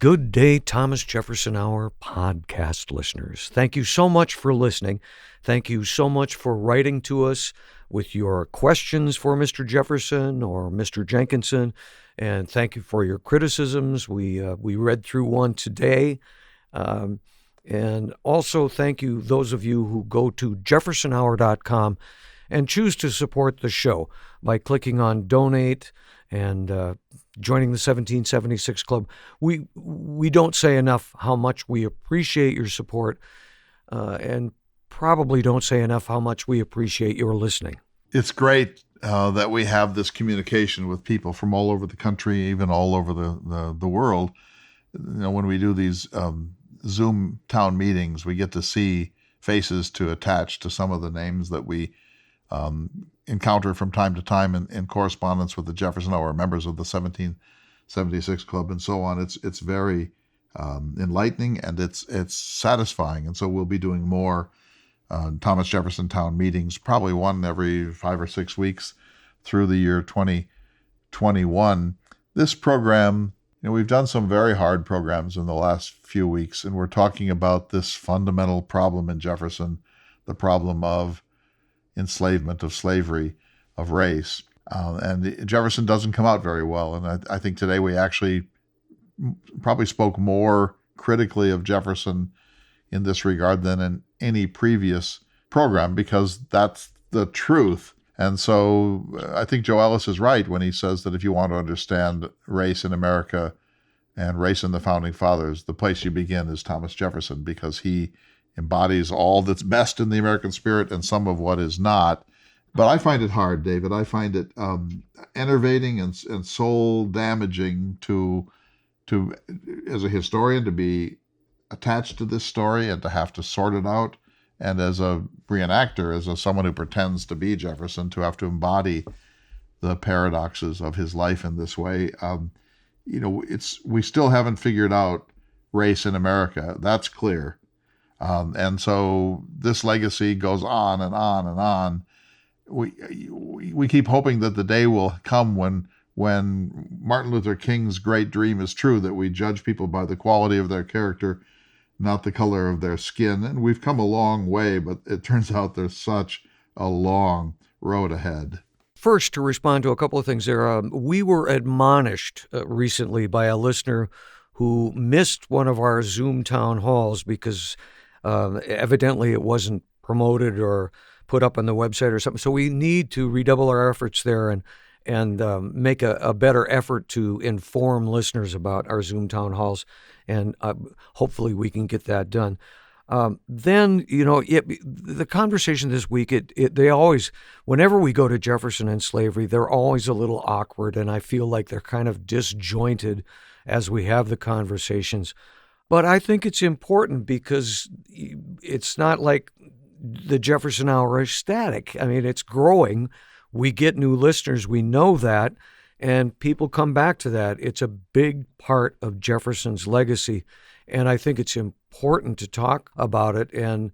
Good day, Thomas Jefferson Hour podcast listeners. Thank you so much for listening. Thank you so much for writing to us with your questions for Mr. Jefferson or Mr. Jenkinson. And thank you for your criticisms. We read through one today. And also thank you, those of you who go to jeffersonhour.com and choose to support the show by clicking on donate and joining the 1776 Club. We don't say enough how much we appreciate your support, and probably don't say enough how much we appreciate your listening. It's great that we have this communication with people from all over the country, even all over the world. When we do these Zoom town meetings, we get to see faces to attach to some of the names that we encounter from time to time in correspondence with the Jefferson Hour, members of the 1776 Club, and so on. It's very enlightening, and it's satisfying. And so we'll be doing more Thomas Jefferson Town meetings, probably one every 5 or 6 weeks through the year 2021. This program, we've done some very hard programs in the last few weeks, and we're talking about this fundamental problem in Jefferson, the problem of enslavement, of slavery, of race. And Jefferson doesn't come out very well. And I think today we actually probably spoke more critically of Jefferson in this regard than in any previous program, because that's the truth. And so I think Joe Ellis is right when he says that if you want to understand race in America and race in the Founding Fathers, the place you begin is Thomas Jefferson, because he embodies all that's best in the American spirit and some of what is not. But I find it hard, David. I find it enervating and soul damaging to as a historian, to be attached to this story and to have to sort it out, and as a reenactor, as someone who pretends to be Jefferson, to have to embody the paradoxes of his life in this way. We still haven't figured out race in America. That's clear. And so this legacy goes on and on and on. We keep hoping that the day will come when Martin Luther King's great dream is true, that we judge people by the quality of their character, not the color of their skin. And we've come a long way, but it turns out there's such a long road ahead. First, to respond to a couple of things there, we were admonished recently by a listener who missed one of our Zoom town halls because evidently it wasn't promoted or put up on the website or something. So we need to redouble our efforts there and make a better effort to inform listeners about our Zoom town halls. And hopefully we can get that done. Then, the conversation this week, they always, whenever we go to Jefferson and slavery, they're always a little awkward. And I feel like they're kind of disjointed as we have the conversations. But I think it's important because it's not like the Jefferson Hour is static. I mean, it's growing. We get new listeners. We know that. And people come back to that. It's a big part of Jefferson's legacy. And I think it's important to talk about it. And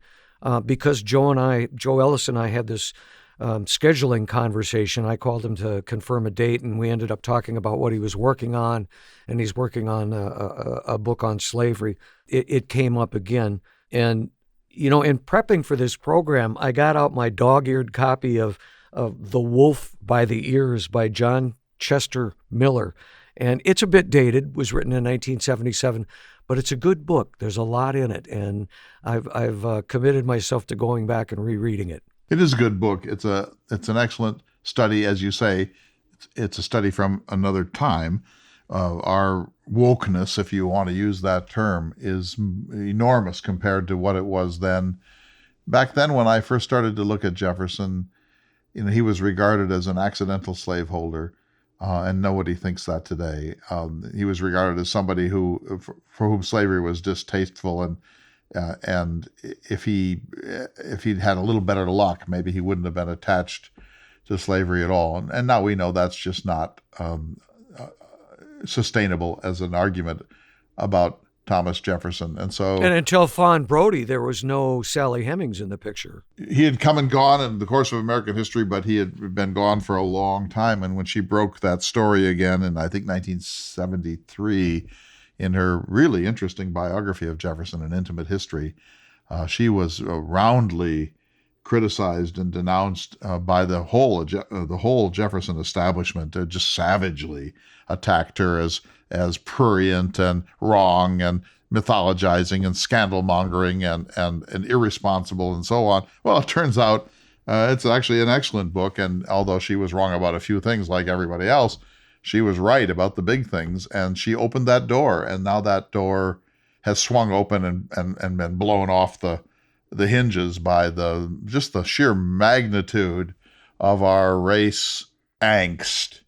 because Joe Ellis and I had this scheduling conversation, I called him to confirm a date, and we ended up talking about what he was working on. And he's working on a book on slavery. It came up again. And, in prepping for this program, I got out my dog-eared copy of The Wolf by the Ears by John Chester Miller. And it's a bit dated, was written in 1977, but it's a good book. There's a lot in it, and I've committed myself to going back and rereading it. It is a good book. It's an excellent study, as you say. It's a study from another time. Our wokeness, if you want to use that term, is enormous compared to what it was then. Back then, when I first started to look at Jefferson, he was regarded as an accidental slaveholder. And nobody thinks that today. He was regarded as somebody for whom slavery was distasteful, and if he'd had a little better luck, maybe he wouldn't have been attached to slavery at all. And now we know that's just not sustainable as an argument about Thomas Jefferson. And until Fawn Brodie, there was no Sally Hemings in the picture. He had come and gone in the course of American history, but he had been gone for a long time. And when she broke that story again in, I think, 1973, in her really interesting biography of Jefferson, An Intimate History, she was roundly criticized and denounced by the whole Jefferson establishment. Just savagely attacked her as prurient and wrong and mythologizing and scandal mongering and irresponsible and so on. Well, it turns out it's actually an excellent book, and although she was wrong about a few things like everybody else, she was right about the big things, and she opened that door, and now that door has swung open and been blown off the hinges by just the sheer magnitude of our race angst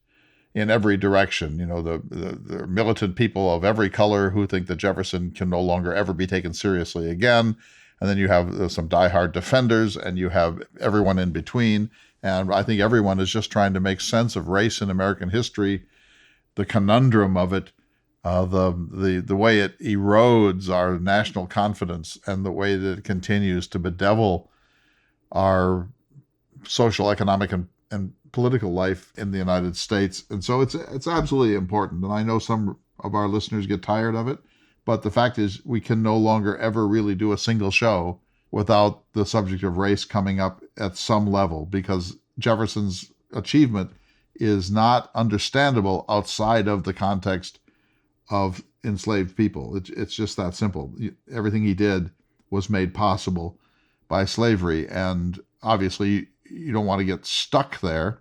in every direction. The militant people of every color who think that Jefferson can no longer ever be taken seriously again. And then you have some diehard defenders, and you have everyone in between. And I think everyone is just trying to make sense of race in American history, the conundrum of it, the way it erodes our national confidence, and the way that it continues to bedevil our social, economic, and political life in the United States. And so it's absolutely important. And I know some of our listeners get tired of it, but the fact is we can no longer ever really do a single show without the subject of race coming up at some level, because Jefferson's achievement is not understandable outside of the context of enslaved people. It's just that simple. Everything he did was made possible by slavery, and obviously you don't want to get stuck there,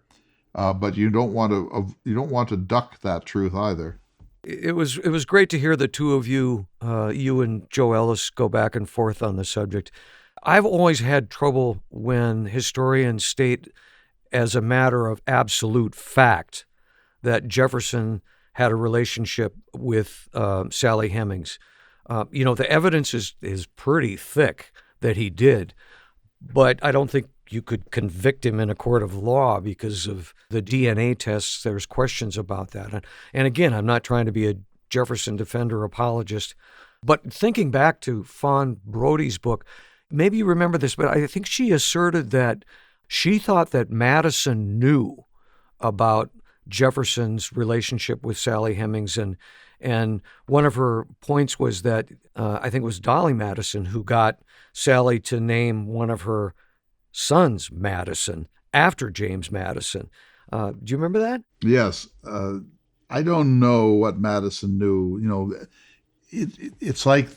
but you don't want to duck that truth either. It was great to hear the two of you, you and Joe Ellis, go back and forth on the subject. I've always had trouble when historians state as a matter of absolute fact that Jefferson had a relationship with Sally Hemings. The evidence is pretty thick that he did, but I don't think you could convict him in a court of law because of the DNA tests. There's questions about that. And again, I'm not trying to be a Jefferson defender apologist, but thinking back to Fawn Brody's book, maybe you remember this, but I think she asserted that she thought that Madison knew about Jefferson's relationship with Sally Hemings, and one of her points was that I think it was Dolly Madison who got Sally to name one of her sons Madison after James Madison. Do you remember that? Yes. I don't know what Madison knew. It's like,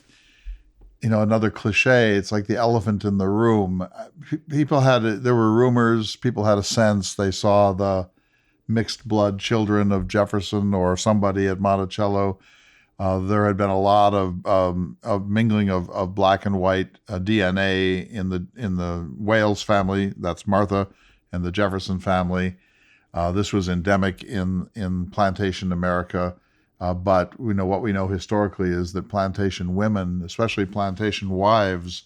another cliche. It's like the elephant in the room. There were rumors, people had a sense, they saw the mixed blood children of Jefferson or somebody at Monticello. There had been a lot of mingling of black and white DNA in the Wales family. That's Martha, and the Jefferson family. This was endemic in plantation America. But what we know historically is that plantation women, especially plantation wives,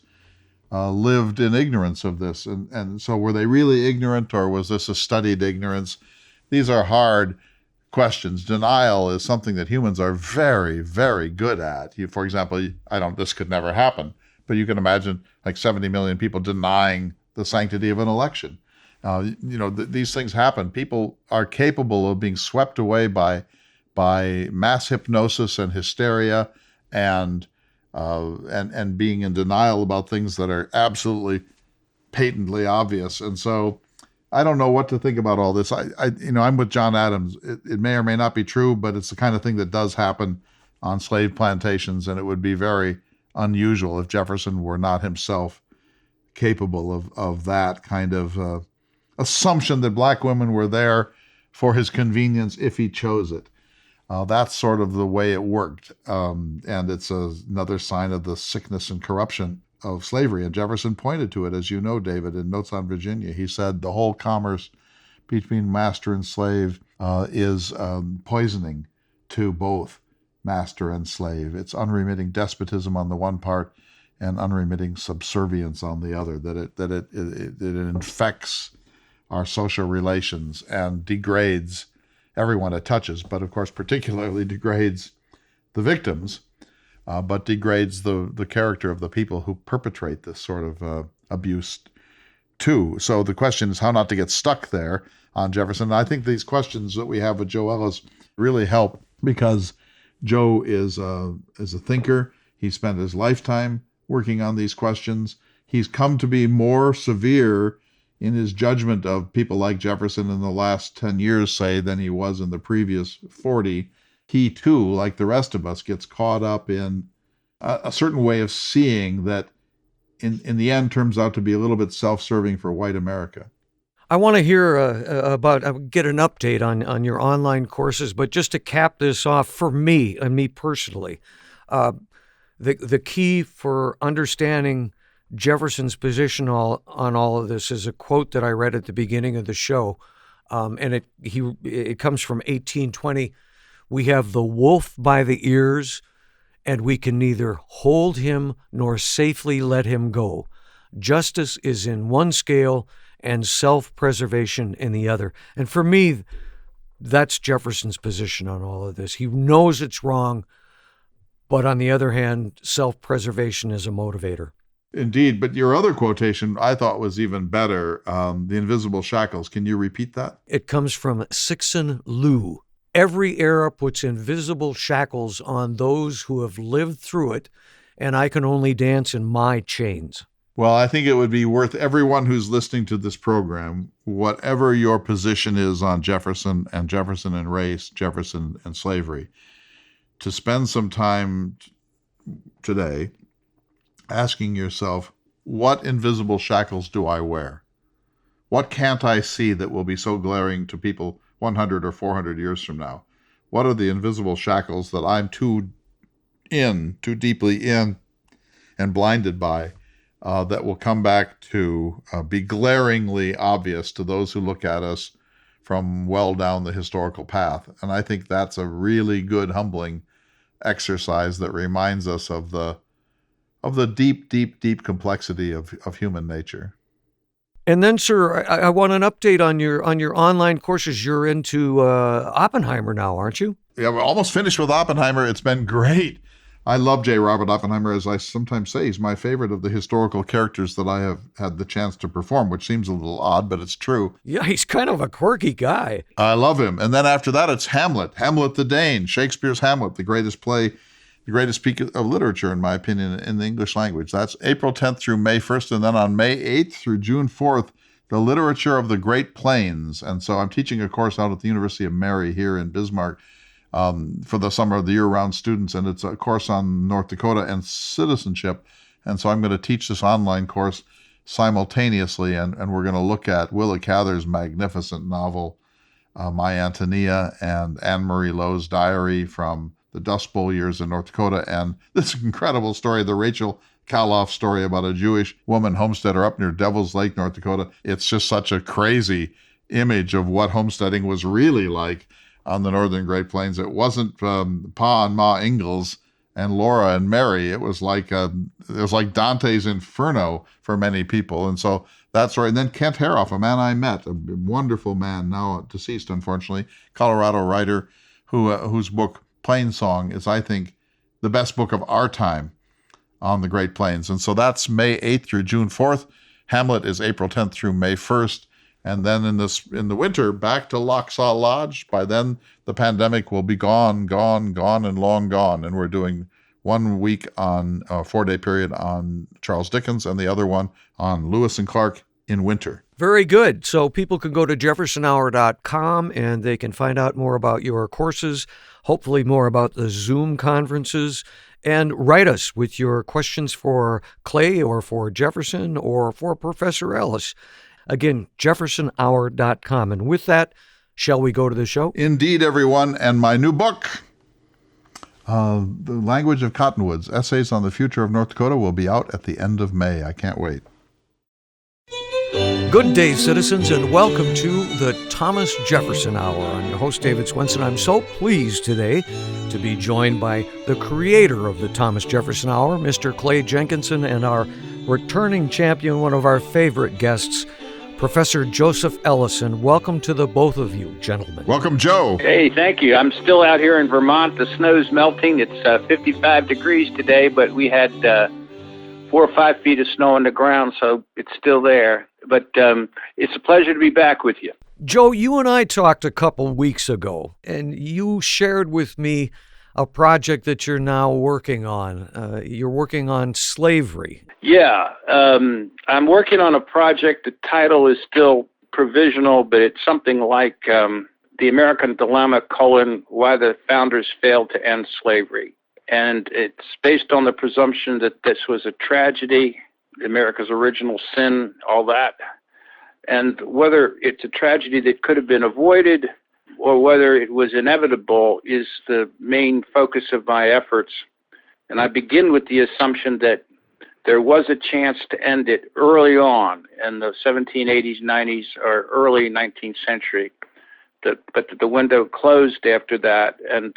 lived in ignorance of this. And so were they really ignorant, or was this a studied ignorance? These are hard questions. Denial is something that humans are very, very good at. For example, this could never happen, but you can imagine like 70 million people denying the sanctity of an election. These things happen. People are capable of being swept away by mass hypnosis and hysteria, and being in denial about things that are absolutely patently obvious. And so I don't know what to think about all this. I'm with John Adams. It may or may not be true, but it's the kind of thing that does happen on slave plantations, and it would be very unusual if Jefferson were not himself capable of that kind of assumption that black women were there for his convenience if he chose it. That's sort of the way it worked, and it's another sign of the sickness and corruption of slavery. And Jefferson pointed to it, as you know, David, in Notes on Virginia. He said the whole commerce between master and slave is poisoning to both master and slave. It's unremitting despotism on the one part and unremitting subservience on the other, that it infects our social relations and degrades everyone it touches, but of course particularly degrades the victims, but degrades the character of the people who perpetrate this sort of abuse too. So the question is how not to get stuck there on Jefferson. And I think these questions that we have with Joe Ellis really help, because Joe is a thinker. He spent his lifetime working on these questions. He's come to be more severe in his judgment of people like Jefferson in the last 10 years, say, than he was in the previous 40. He, too, like the rest of us, gets caught up in a certain way of seeing that in the end turns out to be a little bit self-serving for white America. I want to hear get an update on your online courses, but just to cap this off for me and me personally, the key for understanding Jefferson's position on all of this is a quote that I read at the beginning of the show, and it comes from 1820. We have the wolf by the ears, and we can neither hold him nor safely let him go. Justice is in one scale and self-preservation in the other. And for me, that's Jefferson's position on all of this. He knows it's wrong, but on the other hand, self-preservation is a motivator. Indeed, but your other quotation I thought was even better, the invisible shackles. Can you repeat that? It comes from Sixon Liu. Every era puts invisible shackles on those who have lived through it, and I can only dance in my chains. Well, I think it would be worth everyone who's listening to this program, whatever your position is on Jefferson and race, Jefferson and slavery, to spend some time today asking yourself, what invisible shackles do I wear? What can't I see that will be so glaring to people 100 or 400 years from now? What are the invisible shackles that I'm too deeply in and blinded by, that will come back to be glaringly obvious to those who look at us from well down the historical path? And I think that's a really good, humbling exercise that reminds us of the deep complexity of human nature. And then, sir, I want an update on your online courses. You're into Oppenheimer now, aren't you? Yeah, we're almost finished with Oppenheimer. It's been great. I love J. Robert Oppenheimer. As I sometimes say, he's my favorite of the historical characters that I have had the chance to perform, which seems a little odd, but it's true. Yeah, he's kind of a quirky guy. I love him. And then after that, it's Hamlet the Dane, Shakespeare's Hamlet, the greatest play, the greatest piece of literature, in my opinion, in the English language. That's April 10th through May 1st. And then on May 8th through June 4th, the literature of the Great Plains. And so I'm teaching a course out at the University of Mary here in Bismarck, for the summer of the year-round students, and it's a course on North Dakota and citizenship. And so I'm going to teach this online course simultaneously, and we're going to look at Willa Cather's magnificent novel, My Antonia, and Anne Marie Lowe's diary from the Dust Bowl years in North Dakota, and this incredible story, the Rachel Kaloff story about a Jewish woman homesteader up near Devil's Lake, North Dakota. It's just such a crazy image of what homesteading was really like on the northern Great Plains. It wasn't Pa and Ma Ingalls and Laura and Mary. It was like Dante's Inferno for many people. And so that's right. And then Kent Haroff, a man I met, a wonderful man, now deceased, unfortunately, Colorado writer, whose book Plain Song is, I think, the best book of our time on the Great Plains. And so that's May 8th through June 4th. Hamlet is April 10th through May 1st. And then in the winter, back to Locksaw Lodge. By then, the pandemic will be gone, and long gone. And we're doing 1 week on a 4-day period on Charles Dickens, and the other one on Lewis and Clark in winter. Very good. So people can go to jeffersonhour.com and they can find out more about your courses, hopefully more about the Zoom conferences, and write us with your questions for Clay or for Jefferson or for Professor Ellis. Again, jeffersonhour.com. And with that, shall we go to the show? Indeed, everyone. And my new book, The Language of Cottonwoods, Essays on the Future of North Dakota, will be out at the end of May. I can't wait. Good day, citizens, and welcome to the Thomas Jefferson Hour. I'm your host, David Swenson. I'm so pleased today to be joined by the creator of the Thomas Jefferson Hour, Mr. Clay Jenkinson, and our returning champion, one of our favorite guests, Professor Joseph Ellis. And welcome to the both of you, gentlemen. Welcome, Joe. Hey, thank you. I'm still out here in Vermont. The snow's melting. It's 55 degrees today, but we had 4 or 5 feet of snow on the ground, so it's still there. But it's a pleasure to be back with you. Joe, you and I talked a couple weeks ago, and you shared with me a project that you're now working on. You're working on slavery. Yeah, I'm working on a project. The title is still provisional, but it's something like The American Dilemma, Why the Founders Failed to End Slavery. And it's based on the presumption that this was a tragedy, America's original sin, all that. And whether it's a tragedy that could have been avoided or whether it was inevitable is the main focus of my efforts. And I begin with the assumption that there was a chance to end it early on in the 1780s, 90s, or early 19th century, but the window closed after that. And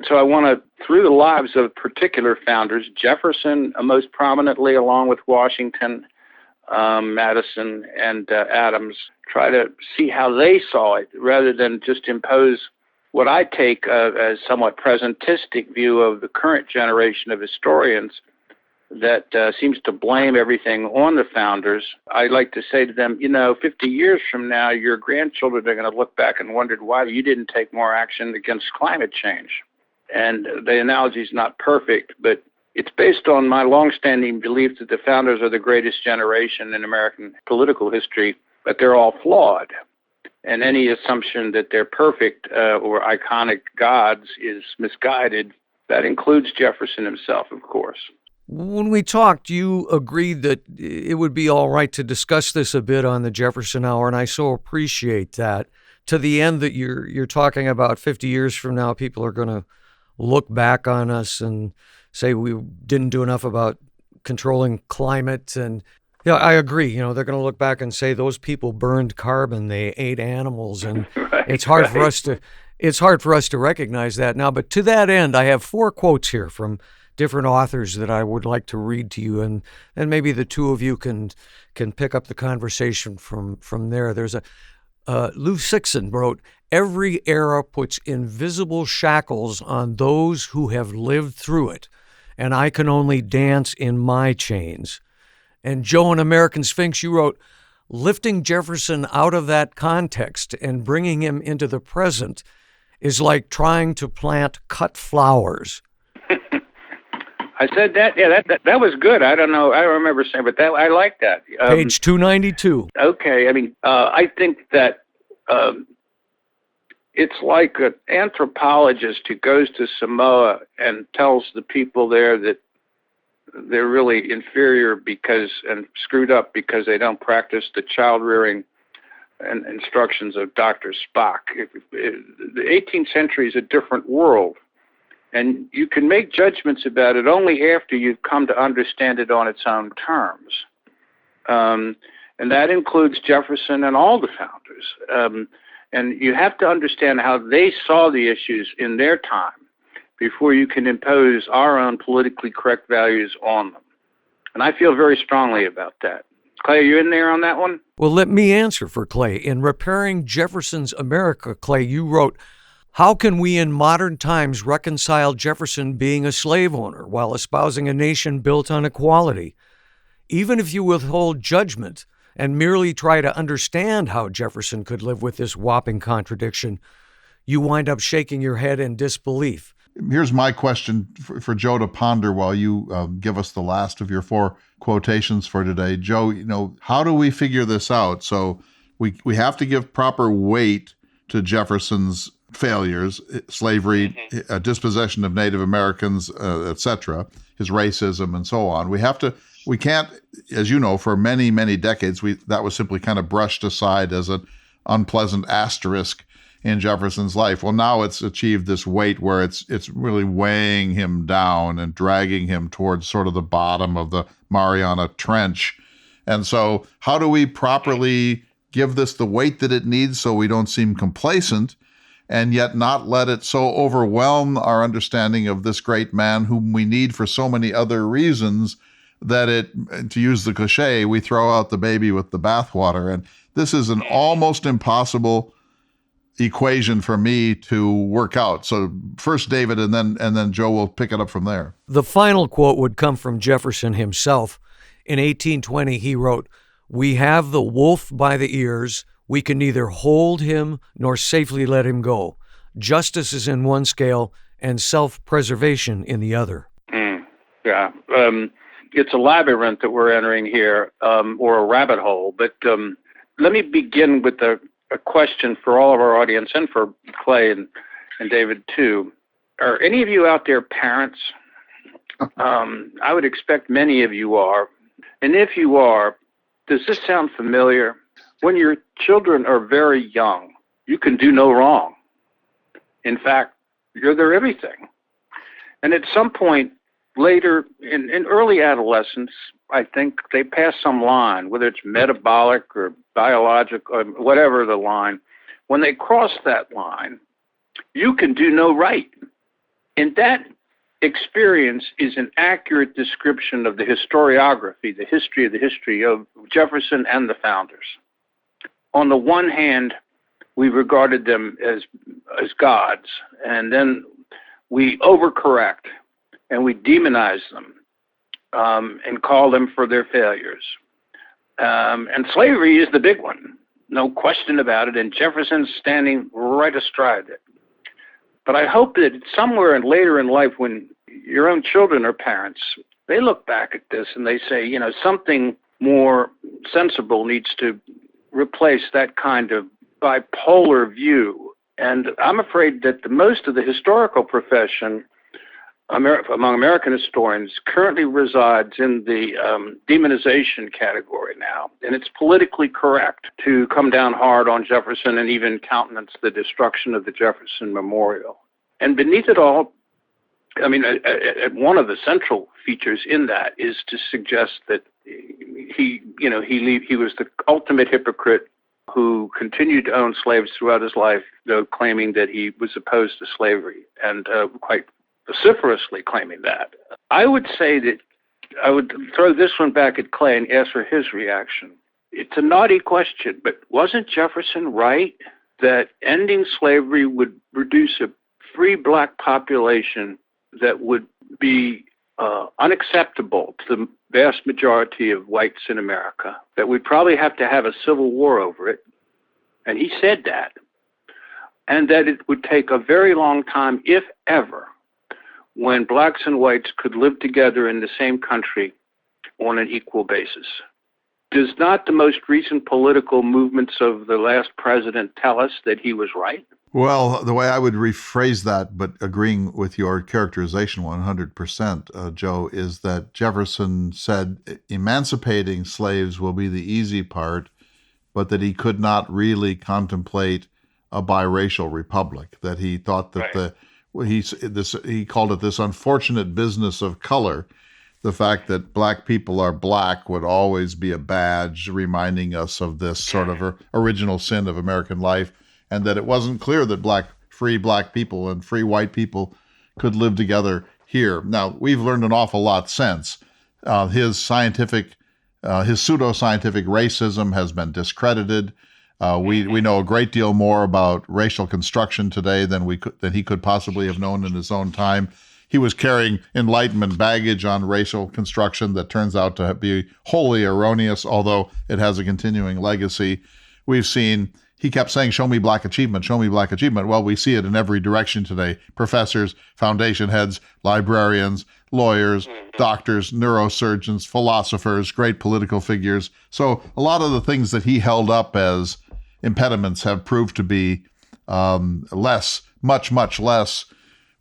so I want to, through the lives of particular founders, Jefferson most prominently, along with Washington, Madison, and Adams, try to see how they saw it rather than just impose what I take as somewhat presentistic view of the current generation of historians that seems to blame everything on the founders. I like to say to them, 50 years from now, your grandchildren are going to look back and wonder why you didn't take more action against climate change. And the analogy is not perfect, but it's based on my longstanding belief that the founders are the greatest generation in American political history, but they're all flawed. And any assumption that they're perfect or iconic gods is misguided. That includes Jefferson himself, of course. When we talked, you agreed that it would be all right to discuss this a bit on the Jefferson Hour, and I so appreciate that. To the end that you're talking about 50 years from now, people are going to look back on us and say we didn't do enough about controlling climate. And yeah, I agree. They're going to look back and say those people burned carbon, they ate animals, and it's hard for us to recognize that now. But to that end, I have 4 quotes here from different authors that I would like to read to you, and maybe the two of you can pick up the conversation from there. There's Lou Sixon wrote, "Every era puts invisible shackles on those who have lived through it, and I can only dance in my chains." And Joe in American Sphinx, you wrote, "Lifting Jefferson out of that context and bringing him into the present is like trying to plant cut flowers." I said that. Yeah, that was good. I don't know. I don't remember saying, but I like that. Page 292. Okay. I think that it's like an anthropologist who goes to Samoa and tells the people there that they're really inferior and screwed up because they don't practice the child rearing and instructions of Dr. Spock. The 18th century is a different world. And you can make judgments about it only after you've come to understand it on its own terms. And that includes Jefferson and all the founders. And you have to understand how they saw the issues in their time before you can impose our own politically correct values on them. And I feel very strongly about that. Clay, are you in there on that one? Well, let me answer for Clay. In Repairing Jefferson's America, Clay, you wrote, "How can we in modern times reconcile Jefferson being a slave owner while espousing a nation built on equality? Even if you withhold judgment and merely try to understand how Jefferson could live with this whopping contradiction, you wind up shaking your head in disbelief." Here's my question for Joe to ponder while you give us the last of your 4 quotations for today. Joe, how do we figure this out? So we have to give proper weight to Jefferson's failures, slavery, dispossession of Native Americans, etc., his racism, and so on. We can't, as you know, for many, many decades, that was simply kind of brushed aside as an unpleasant asterisk in Jefferson's life. Well, now it's achieved this weight where it's really weighing him down and dragging him towards sort of the bottom of the Mariana Trench. And so how do we properly give this the weight that it needs so we don't seem complacent and yet not let it so overwhelm our understanding of this great man whom we need for so many other reasons that to use the cliche, we throw out the baby with the bathwater. And this is an almost impossible equation for me to work out. So first David, and then Joe will pick it up from there. The final quote would come from Jefferson himself. In 1820, he wrote, "We have the wolf by the ears. We can neither hold him nor safely let him go. Justice is in one scale and self-preservation in the other. Yeah. It's a labyrinth that we're entering here, or a rabbit hole. But let me begin with a question for all of our audience and for Clay and David too. Are any of you out there parents? I would expect many of you are. And if you are, does this sound familiar? When your children are very young, you can do no wrong. In fact, you're their everything. And at some point later, in early adolescence, I think they pass some line, whether it's metabolic or biologic or whatever the line. When they cross that line, you can do no right. And that experience is an accurate description of the historiography, the history of Jefferson and the founders. On the one hand, we regarded them as gods, and then we overcorrect and we demonize them and call them for their failures. And slavery is the big one, no question about it, and Jefferson's standing right astride it. But I hope that somewhere later in life, when your own children are parents, they look back at this and they say, something more sensible needs to replace that kind of bipolar view. And I'm afraid that most of the historical profession among American historians currently resides in the demonization category now. And it's politically correct to come down hard on Jefferson and even countenance the destruction of the Jefferson Memorial. And beneath it all, one of the central features in that is to suggest that he was the ultimate hypocrite who continued to own slaves throughout his life, though claiming that he was opposed to slavery, and quite vociferously claiming that. I would say that I would throw this one back at Clay and ask for his reaction. It's a naughty question, but wasn't Jefferson right that ending slavery would produce a free black population that would be unacceptable to the vast majority of whites in America, that we'd probably have to have a civil war over it? And he said that. And that it would take a very long time, if ever, when blacks and whites could live together in the same country on an equal basis. Does not the most recent political movements of the last president tell us that he was right? Well, the way I would rephrase that, but agreeing with your characterization 100%, Joe, is that Jefferson said emancipating slaves will be the easy part, but that he could not really contemplate a biracial republic, that he thought that he called it this unfortunate business of color. The fact that black people are black would always be a badge reminding us of this sort of original sin of American life, and that it wasn't clear that free black people and free white people could live together here. Now, we've learned an awful lot since. His pseudoscientific racism has been discredited. We know a great deal more about racial construction today than he could possibly have known in his own time. He was carrying Enlightenment baggage on racial construction that turns out to be wholly erroneous, although it has a continuing legacy. He kept saying, show me black achievement, show me black achievement. Well, we see it in every direction today. Professors, foundation heads, librarians, lawyers, doctors, neurosurgeons, philosophers, great political figures. So a lot of the things that he held up as impediments have proved to be much less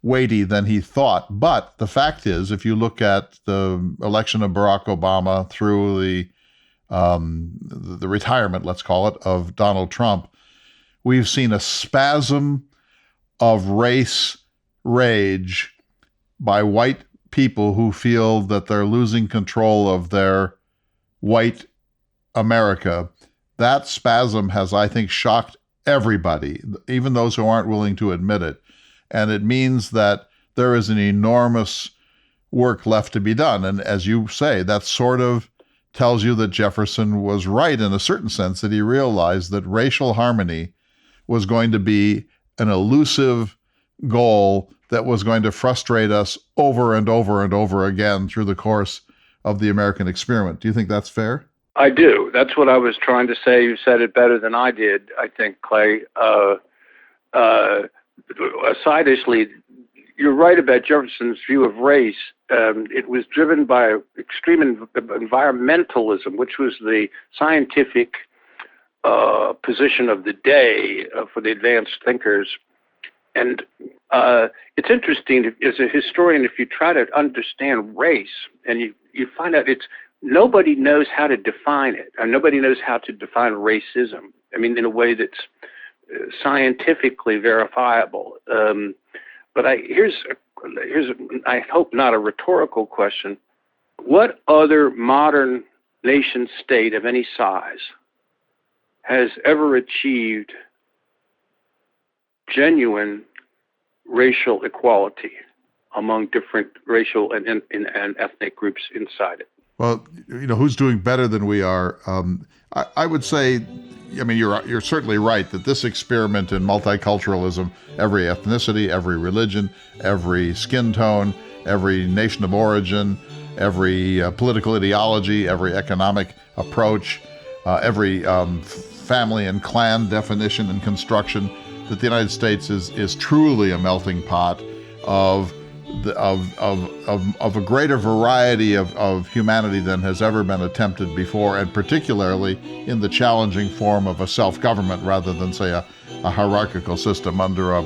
weighty than he thought. But the fact is, if you look at the election of Barack Obama through the retirement, let's call it, of Donald Trump, we've seen a spasm of race rage by white people who feel that they're losing control of their white America. That spasm has, I think, shocked everybody, even those who aren't willing to admit it. And it means that there is an enormous work left to be done. And as you say, that sort of tells you that Jefferson was right in a certain sense, that he realized that racial harmony was going to be an elusive goal that was going to frustrate us over and over and over again through the course of the American experiment. Do you think that's fair? I do. That's what I was trying to say. You said it better than I did, I think, Clay. Sidishly, you're right about Jefferson's view of race. It was driven by extreme environmentalism, which was the scientific position of the day for the advanced thinkers. And it's interesting, as a historian, if you try to understand race, and you find out nobody knows how to define it, and nobody knows how to define racism. I mean, in a way that's scientifically verifiable. But here's I hope not a rhetorical question. What other modern nation state of any size has ever achieved genuine racial equality among different racial and ethnic groups inside it? Well, who's doing better than we are? I would say, I mean, you're certainly right that this experiment in multiculturalism, every ethnicity, every religion, every skin tone, every nation of origin, every political ideology, every economic approach, every family and clan definition and construction, that the United States is truly a melting pot of a greater variety of humanity than has ever been attempted before, and particularly in the challenging form of a self-government rather than, say, a hierarchical system under a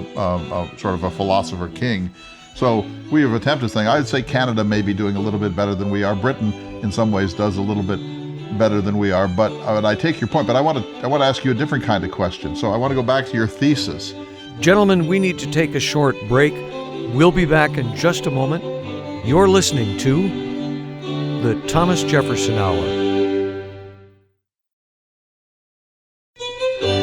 sort of a philosopher king. So we have attempted this thing. I'd say Canada may be doing a little bit better than we are. Britain, in some ways, does a little bit better than we are. But I take your point. But I want to ask you a different kind of question. So I want to go back to your thesis. Gentlemen, we need to take a short break. We'll be back in just a moment. You're listening to the Thomas Jefferson Hour.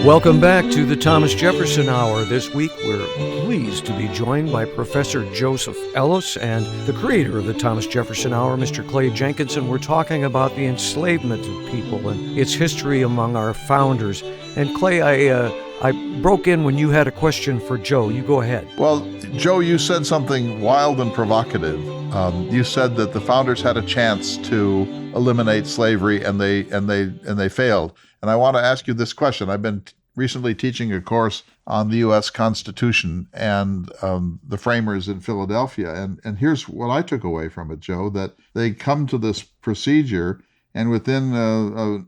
Welcome back to the Thomas Jefferson Hour. This week, we're pleased to be joined by Professor Joseph Ellis and the creator of the Thomas Jefferson Hour, Mr. Clay Jenkinson. We're talking about the enslavement of people and its history among our founders. And Clay, I broke in when you had a question for Joe. You go ahead. Well, Joe, you said something wild and provocative. You said that the founders had a chance to eliminate slavery, and they failed. And I want to ask you this question. I've been recently teaching a course on the U.S. Constitution and the framers in Philadelphia. And here's what I took away from it, Joe, that they come to this procedure, and within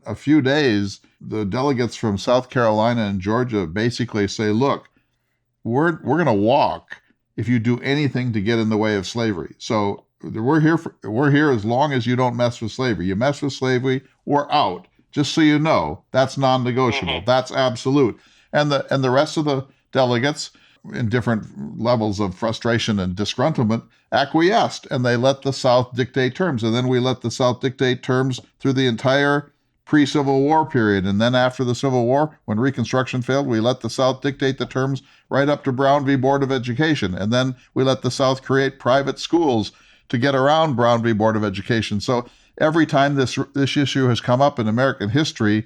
a few days, the delegates from South Carolina and Georgia basically say, look, we're going to walk if you do anything to get in the way of slavery. So we're here as long as you don't mess with slavery. You mess with slavery, we're out. Just so you know, that's non-negotiable. That's absolute. And the rest of the delegates, in different levels of frustration and disgruntlement, acquiesced, and they let the South dictate terms. And then we let the South dictate terms through the entire pre-Civil War period. And then after the Civil War, when Reconstruction failed, we let the South dictate the terms right up to Brown v. Board of Education. And then we let the South create private schools to get around Brown v. Board of Education. So every time this issue has come up in American history,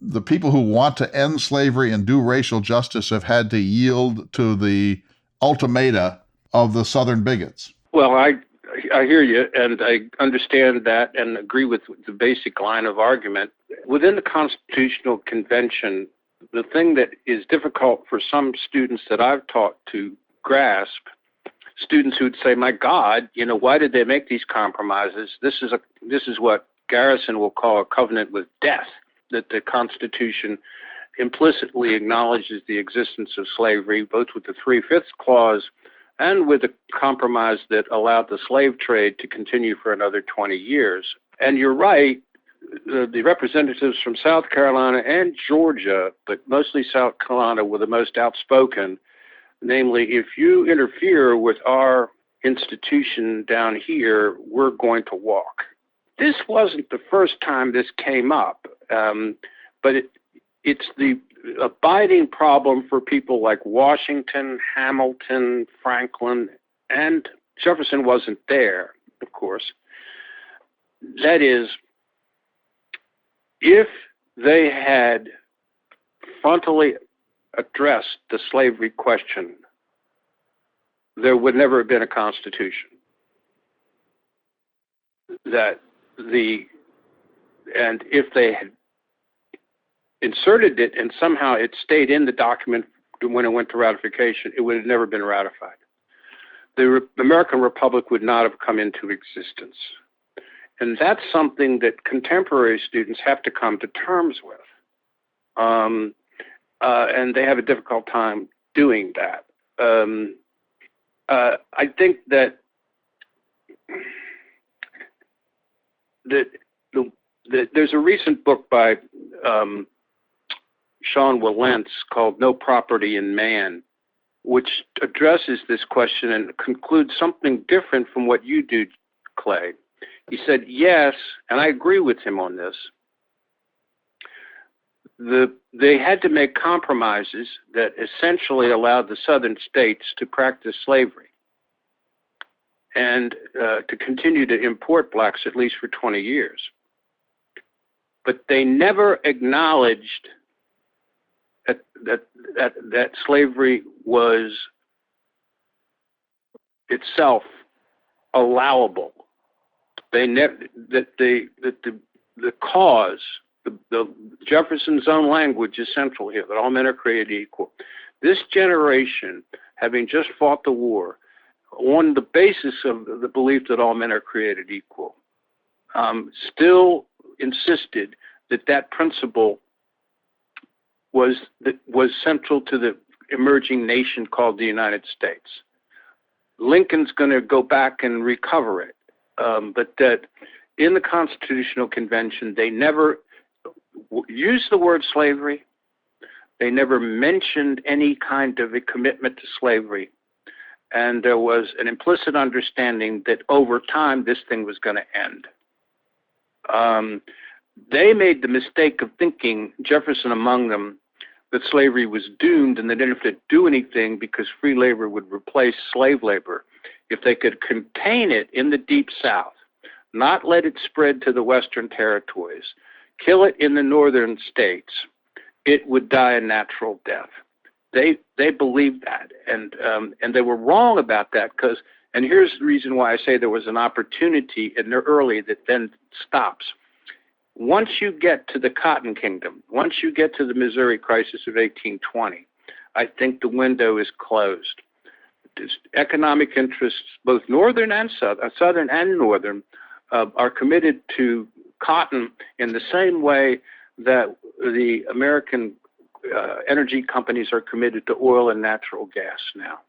the people who want to end slavery and do racial justice have had to yield to the ultimata of the Southern bigots. Well, I hear you, and I understand that and agree with the basic line of argument. Within the Constitutional Convention, the thing that is difficult for some students that I've taught to grasp, students who'd say, my God, why did they make these compromises? This is what Garrison will call a covenant with death, that the Constitution implicitly acknowledges the existence of slavery, both with the 3/5 clause and with a compromise that allowed the slave trade to continue for another 20 years. And you're right, the representatives from South Carolina and Georgia, but mostly South Carolina, were the most outspoken. Namely, if you interfere with our institution down here, we're going to walk. This wasn't the first time this came up, but it's the abiding problem for people like Washington, Hamilton, Franklin, and Jefferson wasn't there, of course. That is, if they had frontally addressed the slavery question, there would never have been a constitution. And if they had inserted it and somehow it stayed in the document when it went to ratification, it would have never been ratified. American Republic would not have come into existence. And that's something that contemporary students have to come to terms with. And they have a difficult time doing that. I think that there's a recent book by Sean Wilentz called No Property in Man, which addresses this question and concludes something different from what you do, Clay. He said, yes, and I agree with him on this. They had to make compromises that essentially allowed the southern states to practice slavery and to continue to import blacks at least for 20 years. But they never acknowledged that slavery was itself allowable. The cause, the Jefferson's own language is central here, that all men are created equal. This generation, having just fought the war, on the basis of the belief that all men are created equal, still insisted that principle was central to the emerging nation called the United States. Lincoln's going to go back and recover it, but that in the Constitutional Convention, they never used the word slavery. They never mentioned any kind of a commitment to slavery. And there was an implicit understanding that over time, this thing was going to end. They made the mistake of thinking, Jefferson among them, that slavery was doomed and they didn't have to do anything because free labor would replace slave labor. If they could contain it in the Deep South, not let it spread to the Western territories, kill it in the northern states, it would die a natural death. They believed that, and they were wrong about that because, and here's the reason why I say there was an opportunity in the early that then stops. Once you get to the Cotton Kingdom, once you get to the Missouri Crisis of 1820, I think the window is closed. Economic interests, both northern and southern and northern, are committed to cotton in the same way that the American energy companies are committed to oil and natural gas now.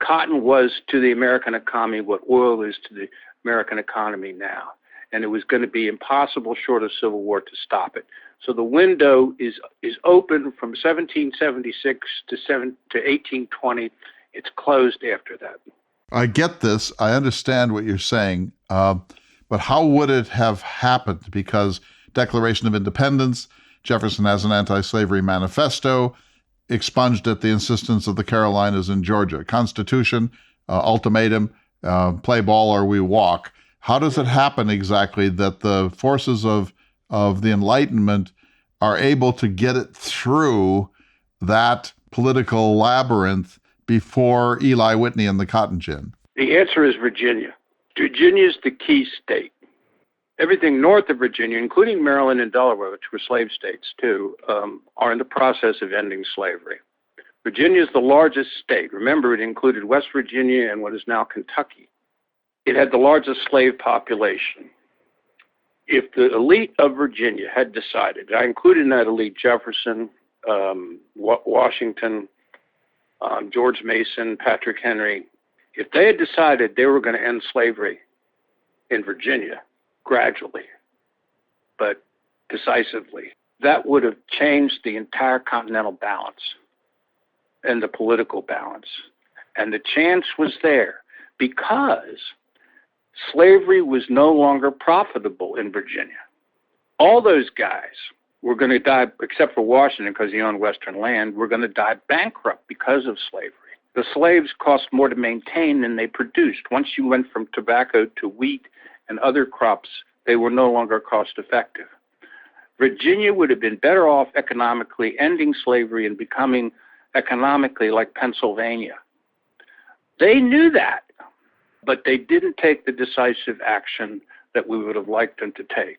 Cotton was to the American economy what oil is to the American economy now. And it was going to be impossible short of civil war to stop it. So the window is open from 1776 to 1820. It's closed after that. I get this. I understand what you're saying. But how would it have happened? Because Declaration of Independence, Jefferson has an anti-slavery manifesto, expunged at the insistence of the Carolinas and Georgia. Constitution, ultimatum, play ball or we walk. How does it happen exactly that the forces of the Enlightenment are able to get it through that political labyrinth before Eli Whitney and the Cotton Gin? The answer is Virginia. Virginia is the key state. Everything north of Virginia, including Maryland and Delaware, which were slave states too, are in the process of ending slavery. Virginia is the largest state. Remember, it included West Virginia and what is now Kentucky. It had the largest slave population. If the elite of Virginia had decided, I included in that elite Jefferson, Washington, George Mason, Patrick Henry, if they had decided they were going to end slavery in Virginia gradually, but decisively, that would have changed the entire continental balance and the political balance. And the chance was there because slavery was no longer profitable in Virginia. All those guys were going to die, except for Washington because he owned Western land, were going to die bankrupt because of slavery. The slaves cost more to maintain than they produced. Once you went from tobacco to wheat and other crops, they were no longer cost effective. Virginia would have been better off economically ending slavery and becoming economically like Pennsylvania. They knew that, but they didn't take the decisive action that we would have liked them to take.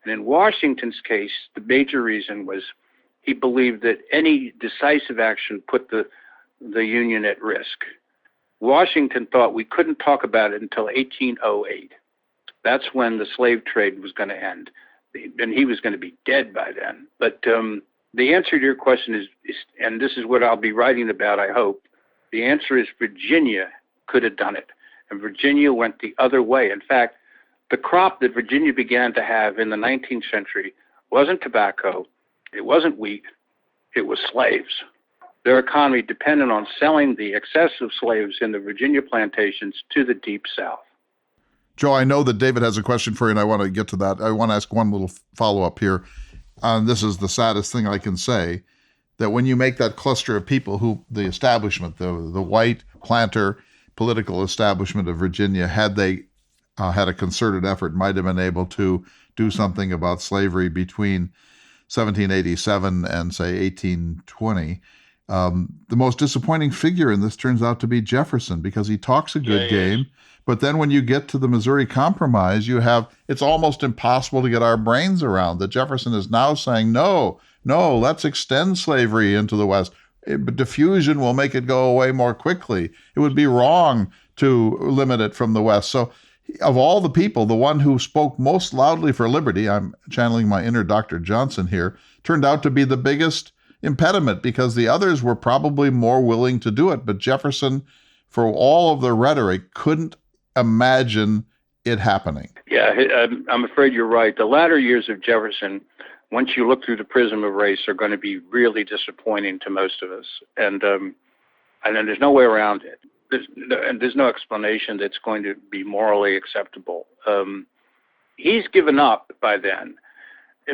And in Washington's case, the major reason was he believed that any decisive action put the Union at risk. Washington thought we couldn't talk about it until 1808. That's when the slave trade was going to end, and he was going to be dead by then. But the answer to your question is, and this is what I'll be writing about, I hope, the answer is Virginia could have done it, and Virginia went the other way. In fact, the crop that Virginia began to have in the 19th century wasn't tobacco, it wasn't wheat, it was slaves. Their economy depended on selling the excessive slaves in the Virginia plantations to the Deep South. Joe, I know that David has a question for you, and I want to get to that. I want to ask one little follow-up here. This is the saddest thing I can say, that when you make that cluster of people who, the establishment, the white planter political establishment of Virginia, had they had a concerted effort, might have been able to do something about slavery between 1787 and, say, 1820. The most disappointing figure in this turns out to be Jefferson, because he talks a good game. But then when you get to the Missouri Compromise, it's almost impossible to get our brains around that Jefferson is now saying, no, let's extend slavery into the West. Diffusion will make it go away more quickly. It would be wrong to limit it from the West. So of all the people, the one who spoke most loudly for liberty, I'm channeling my inner Dr. Johnson here, turned out to be the biggest impediment, because the others were probably more willing to do it. But Jefferson, for all of the rhetoric, couldn't imagine it happening. Yeah, I'm afraid you're right. The latter years of Jefferson, once you look through the prism of race, are going to be really disappointing to most of us. And then there's no way around it. There's no explanation that's going to be morally acceptable. He's given up by then,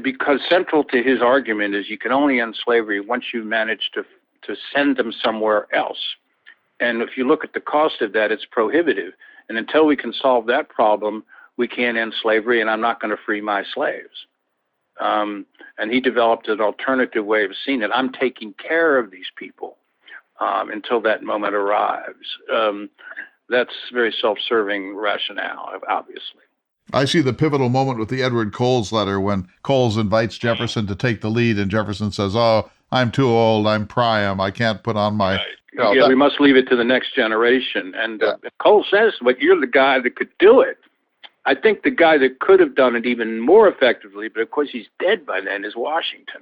because central to his argument is you can only end slavery once you manage to send them somewhere else. And if you look at the cost of that, it's prohibitive. And until we can solve that problem, we can't end slavery, and I'm not going to free my slaves. And he developed an alternative way of seeing it. I'm taking care of these people until that moment arrives. That's very self-serving rationale, obviously. I see the pivotal moment with the Edward Coles letter, when Coles invites Jefferson to take the lead, and Jefferson says, "Oh, I'm too old, I'm Priam, I can't put on my..." We must leave it to the next generation. And Coles says, "But you're the guy that could do it." I think the guy that could have done it even more effectively, but of course he's dead by then, is Washington.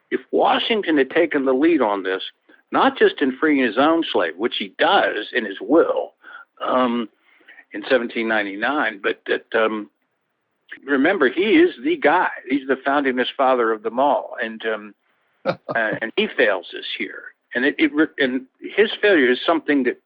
If Washington had taken the lead on this, not just in freeing his own slave, which he does in his will in 1799, but that remember, he is the guy. He's the founding father of them all, and he fails us here. And and his failure is something that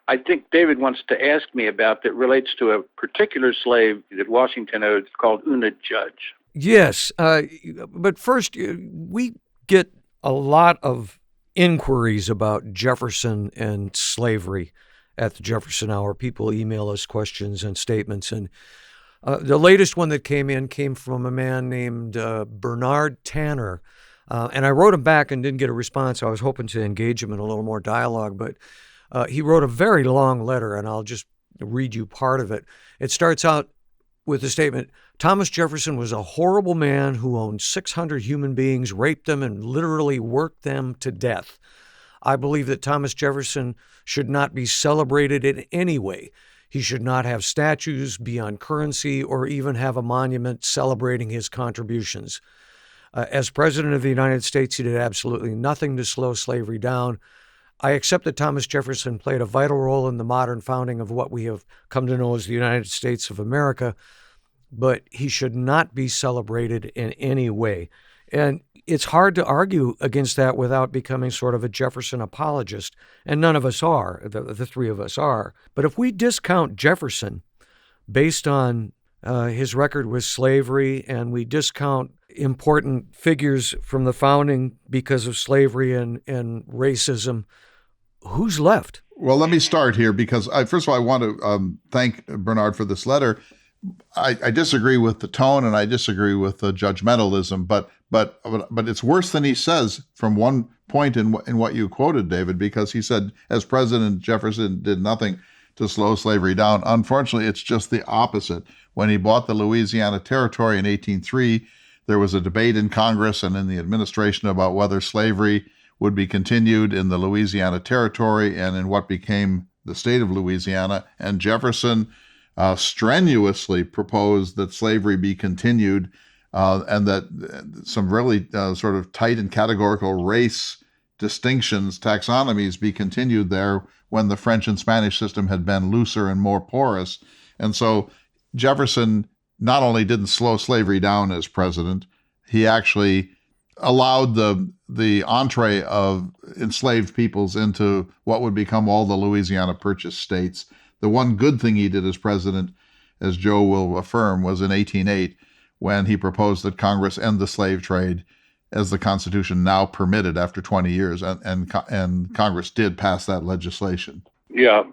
I think David wants to ask me about, that relates to a particular slave that Washington owed called Una Judge. Yes, but first, we get a lot of inquiries about Jefferson and slavery at the Jefferson Hour. People email us questions and statements, and the latest one that came from a man named Bernard Tanner. And I wrote him back and didn't get a response. I was hoping to engage him in a little more dialogue, but he wrote a very long letter, and I'll just read you part of it. It starts out with the statement, "Thomas Jefferson was a horrible man who owned 600 human beings, raped them, and literally worked them to death. I believe that Thomas Jefferson should not be celebrated in any way. He should not have statues, be on currency, or even have a monument celebrating his contributions. As President of the United States, he did absolutely nothing to slow slavery down. I accept that Thomas Jefferson played a vital role in the modern founding of what we have come to know as the United States of America, but he should not be celebrated in any way." And it's hard to argue against that without becoming sort of a Jefferson apologist, and none of us are, the three of us are. But if we discount Jefferson based on his record with slavery, and we discount important figures from the founding because of slavery and racism, who's left? Well, let me start here, because first of all, I want to thank Bernard for this letter. I disagree with the tone, and I disagree with the judgmentalism, but it's worse than he says from one point in what you quoted, David, because he said, as President, Jefferson did nothing to slow slavery down. Unfortunately, it's just the opposite. When he bought the Louisiana Territory in 1803, there was a debate in Congress and in the administration about whether slavery would be continued in the Louisiana Territory and in what became the state of Louisiana, and Jefferson strenuously proposed that slavery be continued, and that some really sort of tight and categorical race distinctions, taxonomies, be continued there when the French and Spanish system had been looser and more porous. And so Jefferson not only didn't slow slavery down as president, he actually allowed the entree of enslaved peoples into what would become all the Louisiana Purchase states. The one good thing he did as president, as Joe will affirm, was in 1808 when he proposed that Congress end the slave trade as the Constitution now permitted after 20 years, and Congress did pass that legislation. Yeah,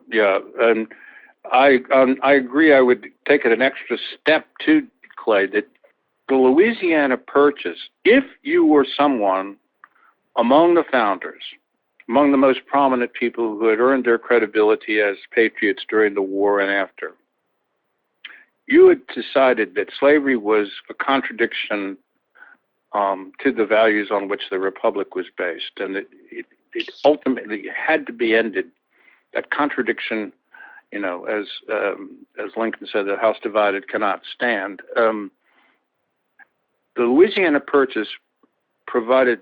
and I agree. I would take it an extra step too, Clay, that the Louisiana Purchase, if you were someone among the founders, among the most prominent people who had earned their credibility as patriots during the war and after, you had decided that slavery was a contradiction to the values on which the Republic was based, and that it ultimately had to be ended. That contradiction, as Lincoln said, the house divided cannot stand. The Louisiana Purchase provided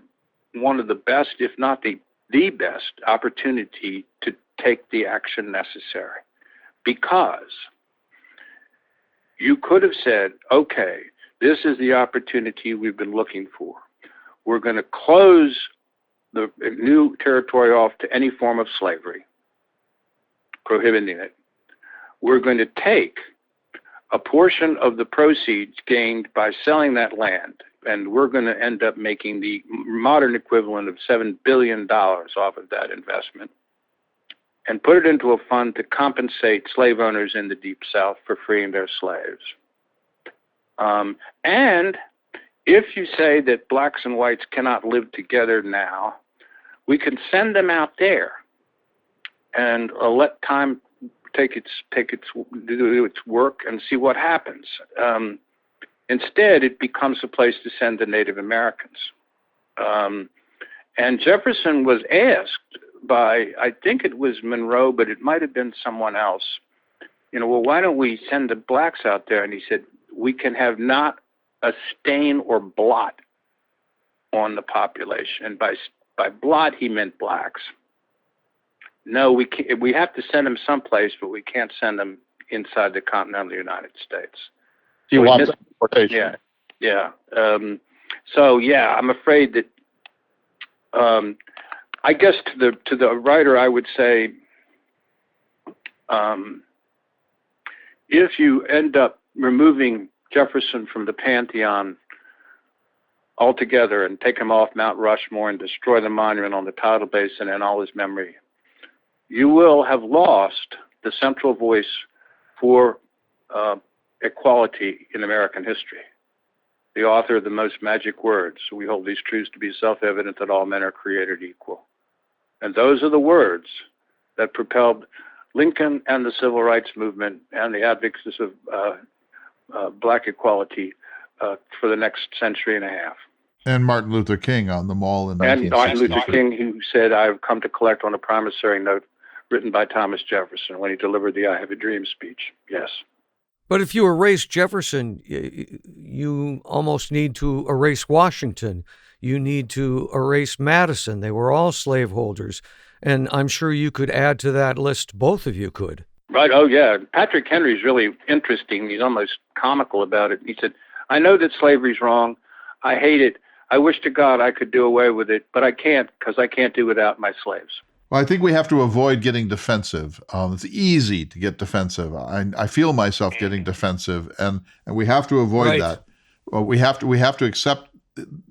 one of the best, if not the best, opportunity to take the action necessary, because you could have said, okay, this is the opportunity we've been looking for. We're going to close the new territory off to any form of slavery, prohibiting it. We're going to take a portion of the proceeds gained by selling that land, and we're going to end up making the modern equivalent of $7 billion off of that investment, and put it into a fund to compensate slave owners in the Deep South for freeing their slaves. And if you say that blacks and whites cannot live together now, we can send them out there and let time do its work and see what happens. Instead, it becomes a place to send the Native Americans. And Jefferson was asked by, I think it was Monroe, but it might have been someone else, well, why don't we send the blacks out there? And he said, we can have not a stain or blot on the population. And by blot, he meant blacks. No, we have to send them someplace, but we can't send them inside the continental United States. You want deportation? Yeah. I'm afraid that. I guess to the writer, I would say, if you end up removing Jefferson from the pantheon altogether and take him off Mount Rushmore and destroy the monument on the tidal basin and all his memory, you will have lost the central voice for equality in American history. The author of the most magic words, we hold these truths to be self-evident that all men are created equal. And those are the words that propelled Lincoln and the Civil Rights Movement and the advocacy of black equality for the next century and a half. And Martin Luther King on the Mall in 1963. And Martin Luther King, who said, I've come to collect on a promissory note written by Thomas Jefferson when he delivered the I Have a Dream speech. Yes. But if you erase Jefferson, you almost need to erase Washington. You need to erase Madison. They were all slaveholders. And I'm sure you could add to that list, both of you could. Right. Oh, yeah. Patrick Henry's really interesting. He's almost comical about it. He said, I know that slavery's wrong. I hate it. I wish to God I could do away with it, but I can't, because I can't do without my slaves. Well, I think we have to avoid getting defensive. It's easy to get defensive. I feel myself getting defensive, and we have to avoid that. Well, we have to accept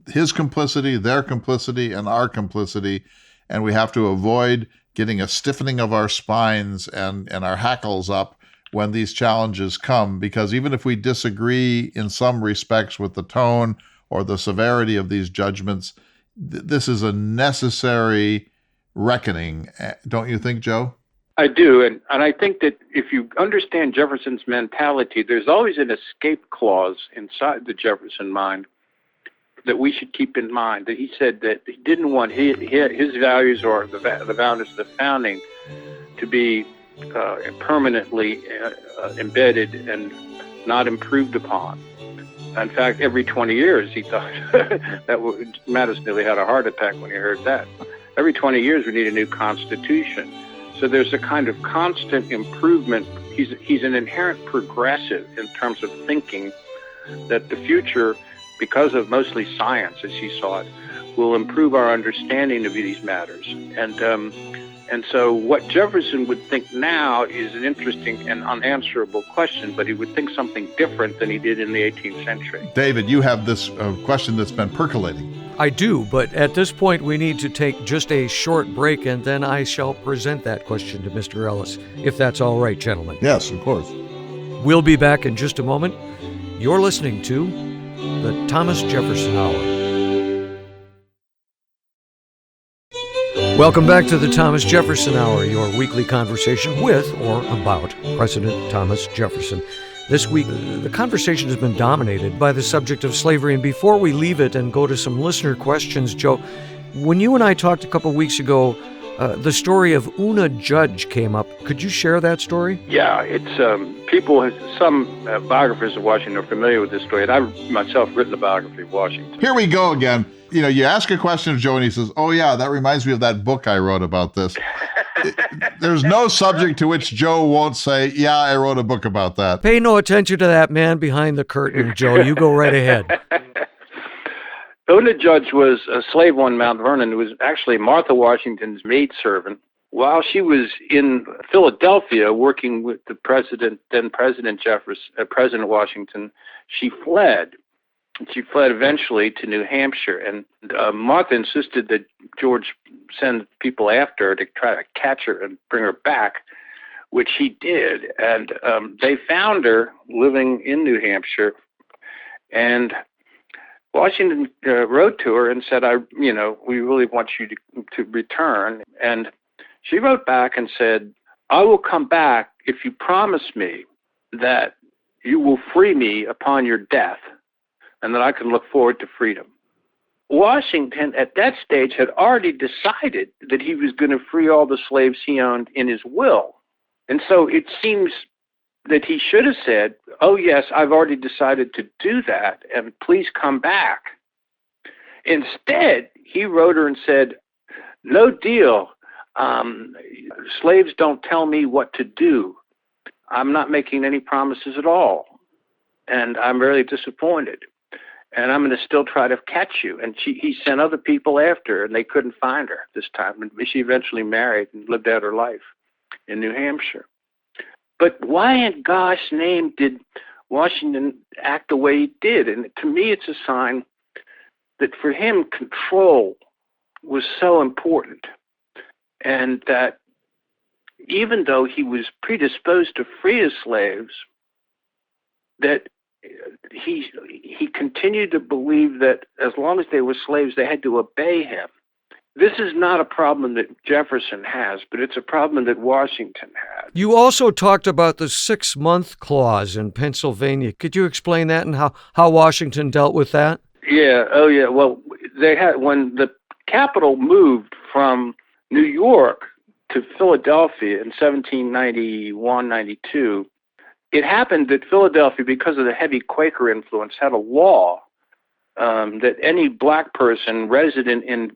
his complicity, their complicity, and our complicity, and we have to avoid getting a stiffening of our spines and our hackles up when these challenges come, because even if we disagree in some respects with the tone or the severity of these judgments, this is a necessary reckoning. Don't you think, Joe? I do. And I think that if you understand Jefferson's mentality, there's always an escape clause inside the Jefferson mind that we should keep in mind. That he said that he didn't want his values or the values of the founding to be permanently embedded and not improved upon. In fact, every 20 years, he thought Madison nearly had a heart attack when he heard that. Every 20 years, we need a new constitution. So there's a kind of constant improvement. He's an inherent progressive in terms of thinking that the future, because of mostly science as he saw it, will improve our understanding of these matters. And so what Jefferson would think now is an interesting and unanswerable question, but he would think something different than he did in the 18th century. David, you have this question that's been percolating. I do, but at this point we need to take just a short break, and then I shall present that question to Mr. Ellis, if that's all right, gentlemen. Yes, of course. We'll be back in just a moment. You're listening to the Thomas Jefferson Hour. Welcome back to the Thomas Jefferson Hour, your weekly conversation with or about President Thomas Jefferson. This week, the conversation has been dominated by the subject of slavery. And before we leave it and go to some listener questions, Joe, when you and I talked a couple weeks ago, the story of Una Judge came up. Could you share that story? Yeah, it's some biographers of Washington are familiar with this story, and I've myself written a biography of Washington. Here we go again. You know, you ask a question of Joe and he says, oh yeah, that reminds me of that book I wrote about this. There's no subject to which Joe won't say, yeah, I wrote a book about that. Pay no attention to that man behind the curtain, Joe. You go right ahead. Una Judge was a slave on Mount Vernon who was actually Martha Washington's maidservant. While she was in Philadelphia working with the then President Jefferson, President Washington, she fled. She fled eventually to New Hampshire, and Martha insisted that George send people after her to try to catch her and bring her back, which he did. And they found her living in New Hampshire, and Washington wrote to her and said, we really want you to return. And she wrote back and said, I will come back if you promise me that you will free me upon your death, and that I can look forward to freedom. Washington, at that stage, had already decided that he was going to free all the slaves he owned in his will. And so it seems that he should have said, oh, yes, I've already decided to do that, and please come back. Instead, he wrote her and said, no deal. Slaves don't tell me what to do. I'm not making any promises at all, and I'm really disappointed. And I'm going to still try to catch you. And he sent other people after her, and they couldn't find her this time. And she eventually married and lived out her life in New Hampshire. But why in gosh name did Washington act the way he did? And to me, it's a sign that for him, control was so important. And that even though he was predisposed to free his slaves, that he continued to believe that as long as they were slaves, they had to obey him. This is not a problem that Jefferson has, but it's a problem that Washington had. You also talked about the 6-month clause in Pennsylvania. Could you explain that and how Washington dealt with that? Yeah. Oh, yeah. Well, they had when the capital moved from New York to Philadelphia in 1791-92. It happened that Philadelphia, because of the heavy Quaker influence, had a law that any black person resident in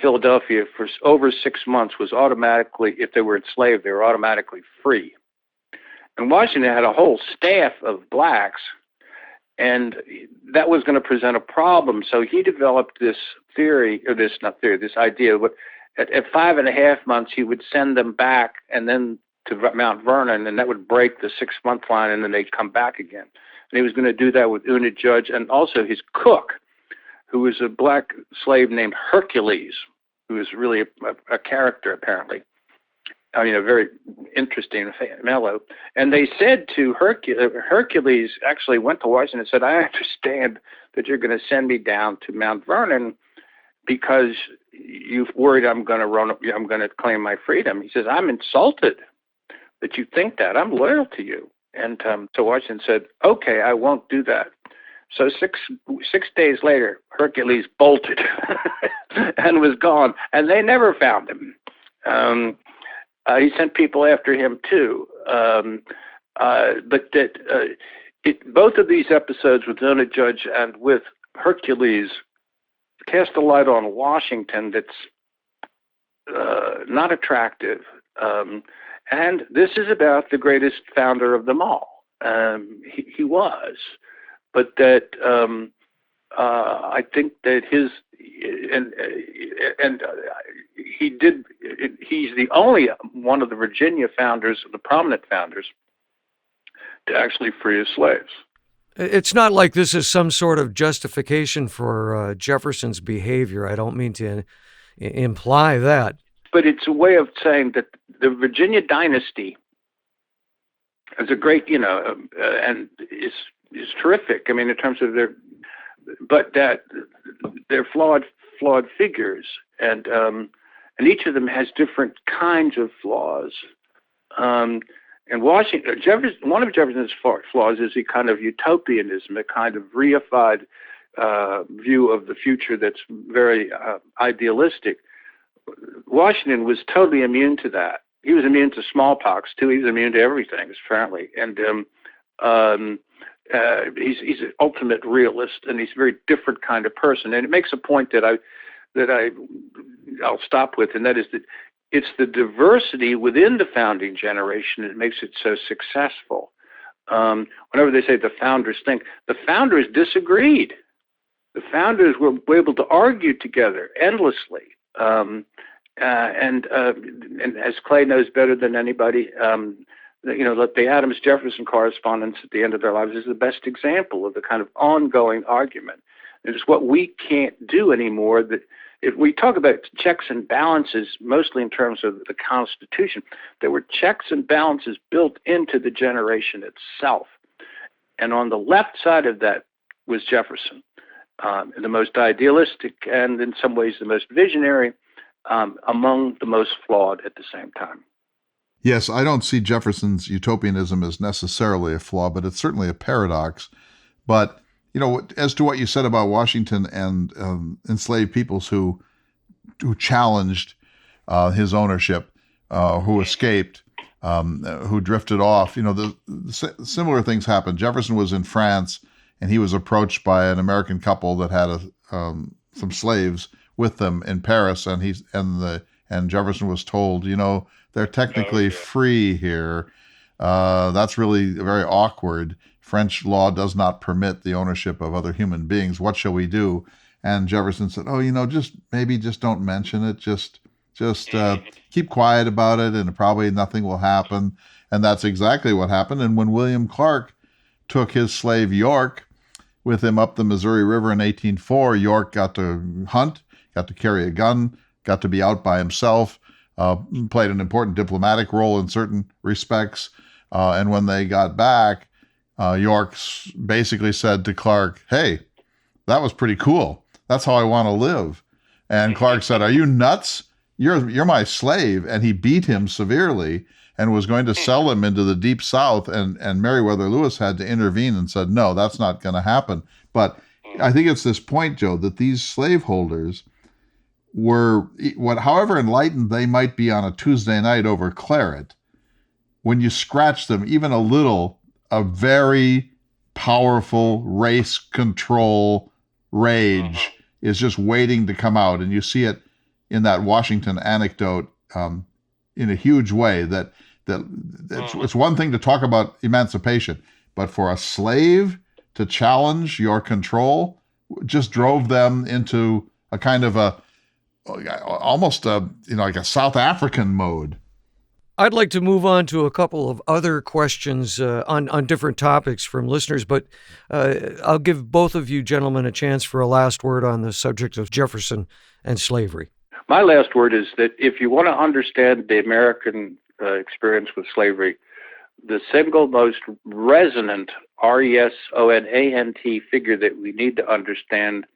Philadelphia for over 6 months was automatically, if they were enslaved, they were automatically free. And Washington had a whole staff of blacks, and that was going to present a problem. So he developed this theory, or this idea. At 5.5 months, he would send them back, and then to Mount Vernon, and that would break the 6-month line, and then they'd come back again. And he was going to do that with Una Judge and also his cook, who was a black slave named Hercules, who was really a character, apparently. I mean, a very interesting fellow. And they said to Hercules actually went to Washington and said, I understand that you're going to send me down to Mount Vernon because you've worried I'm going to claim my freedom. He says, I'm insulted that you think that. I'm loyal to you. And so Washington said, okay, I won't do that. So six days later, Hercules bolted and was gone, and they never found him. He sent people after him too. But both of these episodes with Zona Judge and with Hercules cast a light on Washington that's not attractive. And this is about the greatest founder of them all. He was. But that I think that he's the only one of the Virginia founders, the prominent founders, to actually free his slaves. It's not like this is some sort of justification for Jefferson's behavior. I don't mean to imply that. But it's a way of saying that the Virginia dynasty is a great, and is terrific. I mean, in terms of but that they're flawed figures, and each of them has different kinds of flaws. And Jefferson, one of Jefferson's flaws is a kind of utopianism, a kind of reified view of the future that's very idealistic. Washington was totally immune to that. He was immune to smallpox too. He was immune to everything, apparently. And he's an ultimate realist, and he's a very different kind of person. And it makes a point that I'll stop with, and that is that it's the diversity within the founding generation that makes it so successful. Whenever they say the founders think, the founders disagreed. The founders were able to argue together endlessly. And as Clay knows better than anybody, the Adams-Jefferson correspondence at the end of their lives is the best example of the kind of ongoing argument. It's what we can't do anymore. That if we talk about checks and balances, mostly in terms of the Constitution, there were checks and balances built into the generation itself. And on the left side of that was Jefferson, the most idealistic and in some ways the most visionary, among the most flawed at the same time. Yes, I don't see Jefferson's utopianism as necessarily a flaw, but it's certainly a paradox. But, as to what you said about Washington and enslaved peoples who challenged his ownership, who escaped, who drifted off, similar things happened. Jefferson was in France, and he was approached by an American couple that had some slaves with them in Paris, and Jefferson was told, they're technically free here. That's really very awkward. French law does not permit the ownership of other human beings. What shall we do? And Jefferson said, just don't mention it. Just keep quiet about it, and probably nothing will happen. And that's exactly what happened. And when William Clark took his slave York with him up the Missouri River in 1804, York got to hunt, got to carry a gun, got to be out by himself, played an important diplomatic role in certain respects. And when they got back, York basically said to Clark, "Hey, that was pretty cool. That's how I want to live." And Clark said, "Are you nuts? You're my slave." And he beat him severely and was going to sell him into the Deep South. And Meriwether Lewis had to intervene and said, "No, that's not going to happen." But I think it's this point, Joe, that these slaveholders were, however enlightened they might be on a Tuesday night over claret, when you scratch them even a little, a very powerful race control rage is just waiting to come out. And you see it in that Washington anecdote in a huge way, that it's one thing to talk about emancipation, but for a slave to challenge your control just drove them into a kind of almost like a South African mode. I'd like to move on to a couple of other questions on different topics from listeners, but I'll give both of you gentlemen a chance for a last word on the subject of Jefferson and slavery. My last word is that if you want to understand the American experience with slavery, the single most resonant resonant figure that we need to understand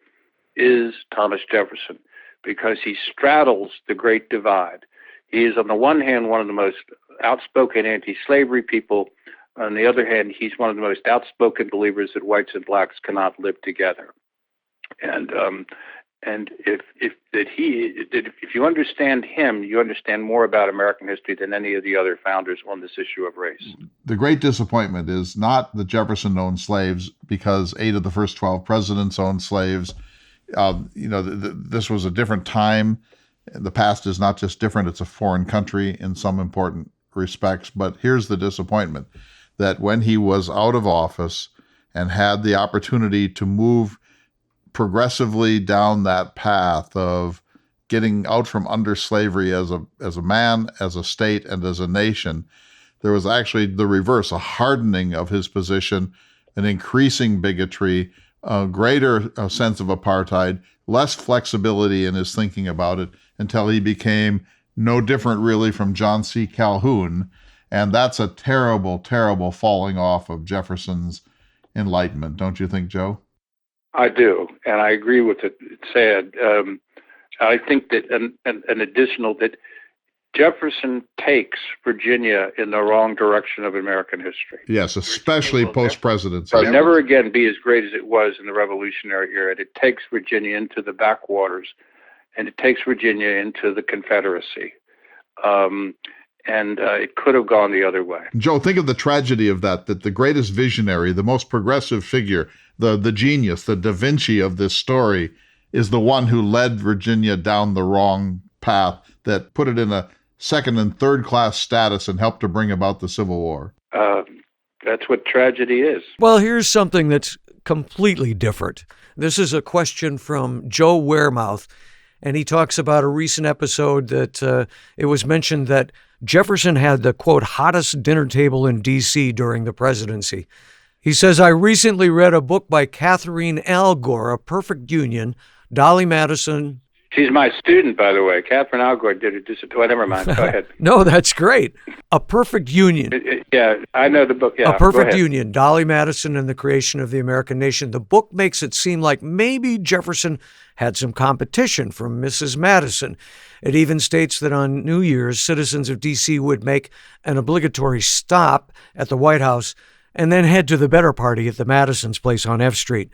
is Thomas Jefferson, because he straddles the great divide. He is, on the one hand, one of the most outspoken anti-slavery people. On the other hand, he's one of the most outspoken believers that whites and blacks cannot live together. And And if you understand him, you understand more about American history than any of the other founders on this issue of race. The great disappointment is not that Jefferson owned slaves, because 8 of the first 12 presidents owned slaves. This was a different time. The past is not just different, it's a foreign country in some important respects. But here's the disappointment, that when he was out of office and had the opportunity to move progressively down that path of getting out from under slavery as a man, as a state, and as a nation, there was actually the reverse, a hardening of his position, an increasing bigotry, a greater sense of apartheid, less flexibility in his thinking about it, until he became no different really from John C. Calhoun. And that's a terrible, terrible falling off of Jefferson's Enlightenment. Don't you think, Joe? I do, and I agree with it. It's sad. I think that an additional that Jefferson takes Virginia in the wrong direction of American history. Yes, especially post-presidency. It'll never again be as great as it was in the Revolutionary era. It takes Virginia into the backwaters, and it takes Virginia into the Confederacy. It could have gone the other way. Joe, think of the tragedy of that the greatest visionary, the most progressive figure, the genius, the Da Vinci of this story, is the one who led Virginia down the wrong path that put it in a second and third class status and helped to bring about the Civil War. That's what tragedy is. Well, here's something that's completely different. This is a question from Joe Waremouth, and he talks about a recent episode that it was mentioned that Jefferson had the, quote, hottest dinner table in D.C. during the presidency. He says, I recently read a book by Catherine Algor, A Perfect Union, Dolly Madison. She's my student, by the way. Catherine Algor did it. Well, never mind. Go ahead. No, that's great. A Perfect Union. Yeah, I know the book. Yeah, A Perfect Union, Dolly Madison and the Creation of the American Nation. The book makes it seem like maybe Jefferson had some competition from Mrs. Madison. It even states that on New Year's, citizens of D.C. would make an obligatory stop at the White House and then head to the better party at the Madison's place on F Street.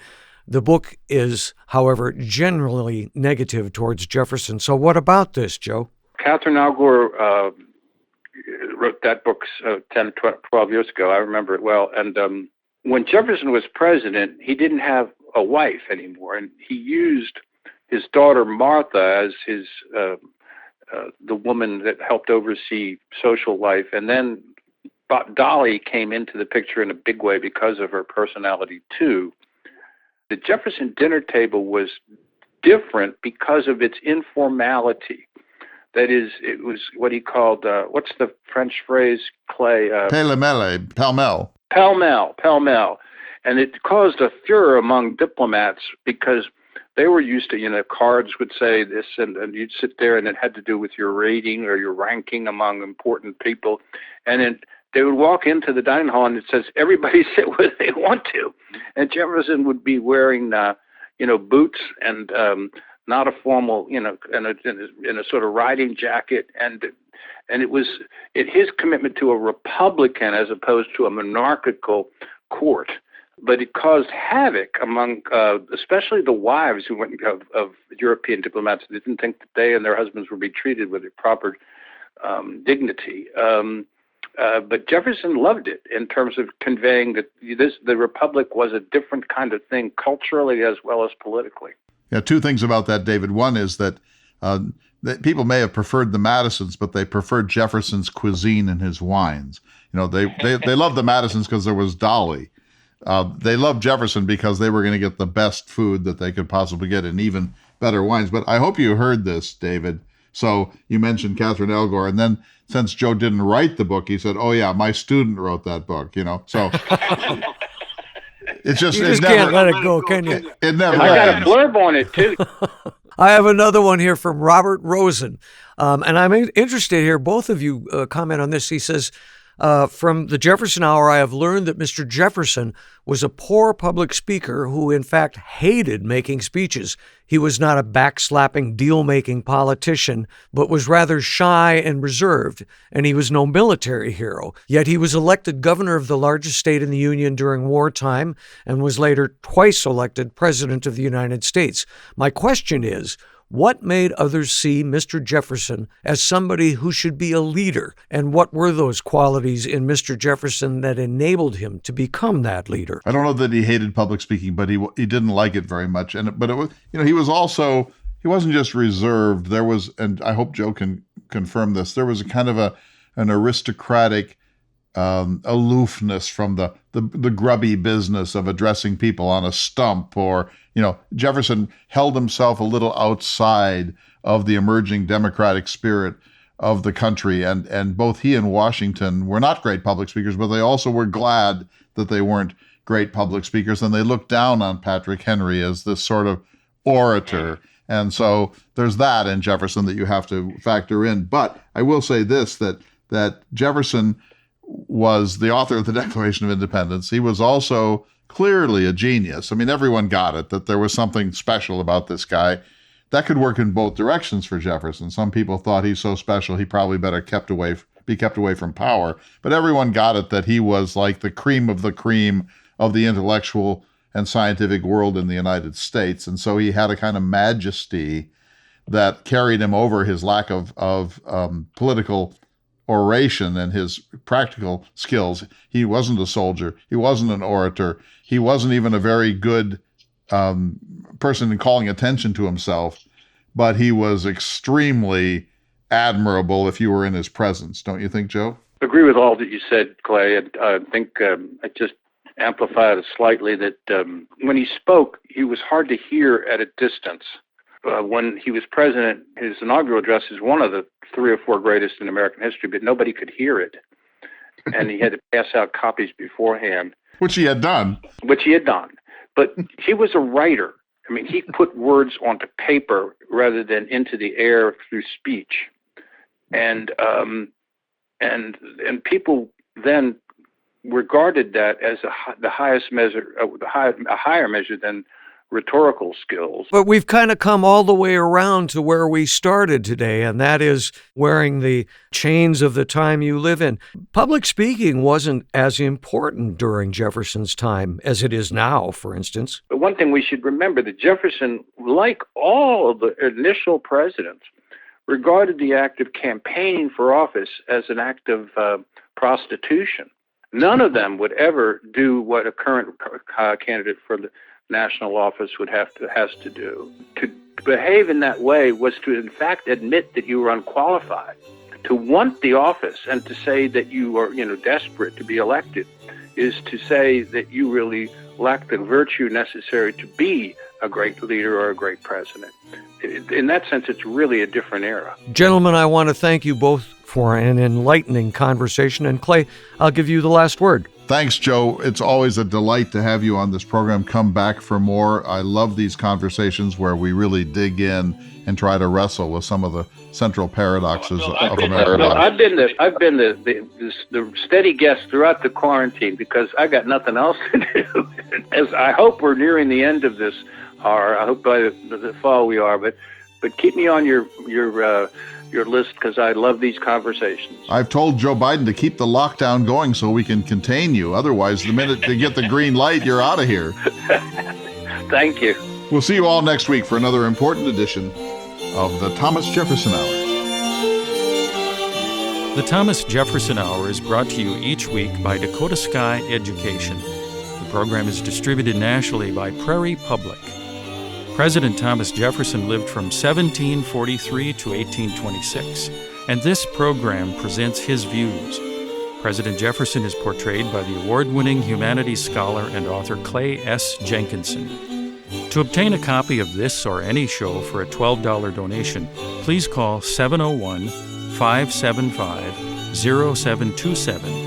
The book is, however, generally negative towards Jefferson. So what about this, Joe? Catherine Algor wrote that book 10, 12 years ago. I remember it well. And when Jefferson was president, he didn't have a wife anymore. And he used his daughter Martha as his the woman that helped oversee social life. And then Dolly came into the picture in a big way because of her personality, too. The Jefferson dinner table was different because of its informality. That is, it was what he called, what's the French phrase, Clay? Pell-mell. Pell-mell. And it caused a furor among diplomats because they were used to, cards would say this, and you'd sit there and it had to do with your rating or your ranking among important people. And then they would walk into the dining hall and it says, everybody sit where they want to. And Jefferson would be wearing, boots and not a formal, in a sort of riding jacket. And it was his commitment to a republican as opposed to a monarchical court. But it caused havoc among, especially the wives of European diplomats. They didn't think that they and their husbands would be treated with a proper dignity. But Jefferson loved it in terms of conveying that the republic was a different kind of thing culturally as well as politically. Yeah, two things about that, David. One is that people may have preferred the Madisons, but they preferred Jefferson's cuisine and his wines. They loved the Madisons because there was Dolly. They loved Jefferson because they were going to get the best food that they could possibly get and even better wines. But I hope you heard this, David. So you mentioned Catherine Algor, and then since Joe didn't write the book, he said, "Oh yeah, my student wrote that book." So it's just you just can't let it go, can you? It never. I got a blurb on it too. I have another one here from Robert Rosen, and I'm interested here. Both of you comment on this. He says, From the Jefferson Hour, I have learned that Mr. Jefferson was a poor public speaker who, in fact, hated making speeches. He was not a backslapping, deal-making politician, but was rather shy and reserved, and he was no military hero. Yet he was elected governor of the largest state in the Union during wartime and was later twice elected president of the United States. My question is, what made others see Mr. Jefferson as somebody who should be a leader? And what were those qualities in Mr. Jefferson that enabled him to become that leader? I don't know that he hated public speaking, but he didn't like it very much. But it was, he wasn't just reserved. There was, and I hope Joe can confirm this, there was a kind of an aristocratic aloofness from the grubby business of addressing people on a stump, or Jefferson held himself a little outside of the emerging democratic spirit of the country, and both he and Washington were not great public speakers, but they also were glad that they weren't great public speakers, and they looked down on Patrick Henry as this sort of orator. And so there's that in Jefferson that you have to factor in. But I will say this, that Jefferson was the author of the Declaration of Independence. He was also clearly a genius. I mean, everyone got it, that there was something special about this guy. That could work in both directions for Jefferson. Some people thought he's so special, he probably better be kept away from power. But everyone got it that he was like the cream of the intellectual and scientific world in the United States. And so he had a kind of majesty that carried him over his lack of political oration and his practical skills. He wasn't a soldier. He wasn't an orator. He wasn't even a very good person in calling attention to himself, but he was extremely admirable if you were in his presence. Don't you think, Joe? Agree with all that you said, Clay. I think I just amplified it slightly that when he spoke, he was hard to hear at a distance. When he was president, his inaugural address is one of the 3 or 4 greatest in American history, but nobody could hear it. And he had to pass out copies beforehand. Which he had done. But he was a writer. I mean, he put words onto paper rather than into the air through speech. And people then regarded that as the highest measure, a higher measure than rhetorical skills. But we've kind of come all the way around to where we started today, and that is wearing the chains of the time you live in. Public speaking wasn't as important during Jefferson's time as it is now, for instance. But one thing we should remember, that Jefferson, like all of the initial presidents, regarded the act of campaigning for office as an act of prostitution. None of them would ever do what a current candidate for the national office has to do. To behave in that way was to, in fact, admit that you were unqualified. To want the office and to say that you are, desperate to be elected is to say that you really lack the virtue necessary to be a great leader or a great president. In that sense, it's really a different era. Gentlemen, I want to thank you both for an enlightening conversation. And Clay, I'll give you the last word. Thanks, Joe. It's always a delight to have you on this program. Come back for more. I love these conversations where we really dig in and try to wrestle with some of the central paradoxes of American life. I've been the steady guest throughout the quarantine because I got nothing else to do. As I hope we're nearing the end of this horror. I hope by the fall we are, but keep me on your list because I love these conversations. I've told Joe Biden to keep the lockdown going so we can contain you. Otherwise, the minute they get the green light, you're out of here. Thank you. We'll see you all next week for another important edition of the Thomas Jefferson Hour. The Thomas Jefferson Hour is brought to you each week by Dakota Sky Education. The program is distributed nationally by Prairie Public. President Thomas Jefferson lived from 1743 to 1826, and this program presents his views. President Jefferson is portrayed by the award-winning humanities scholar and author Clay S. Jenkinson. To obtain a copy of this or any show for a $12 donation, please call 701-575-0727.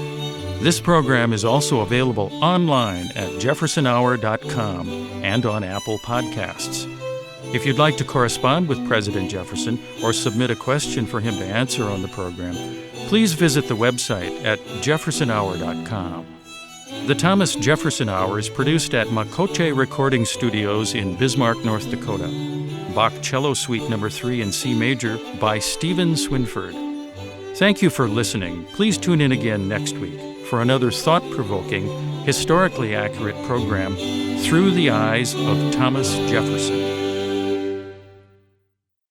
This program is also available online at jeffersonhour.com and on Apple Podcasts. If you'd like to correspond with President Jefferson or submit a question for him to answer on the program, please visit the website at jeffersonhour.com. The Thomas Jefferson Hour is produced at Makoche Recording Studios in Bismarck, North Dakota. Bach Cello Suite No. 3 in C Major by Stephen Swinford. Thank you for listening. Please tune in again next week for another thought-provoking, historically accurate program, Through the Eyes of Thomas Jefferson.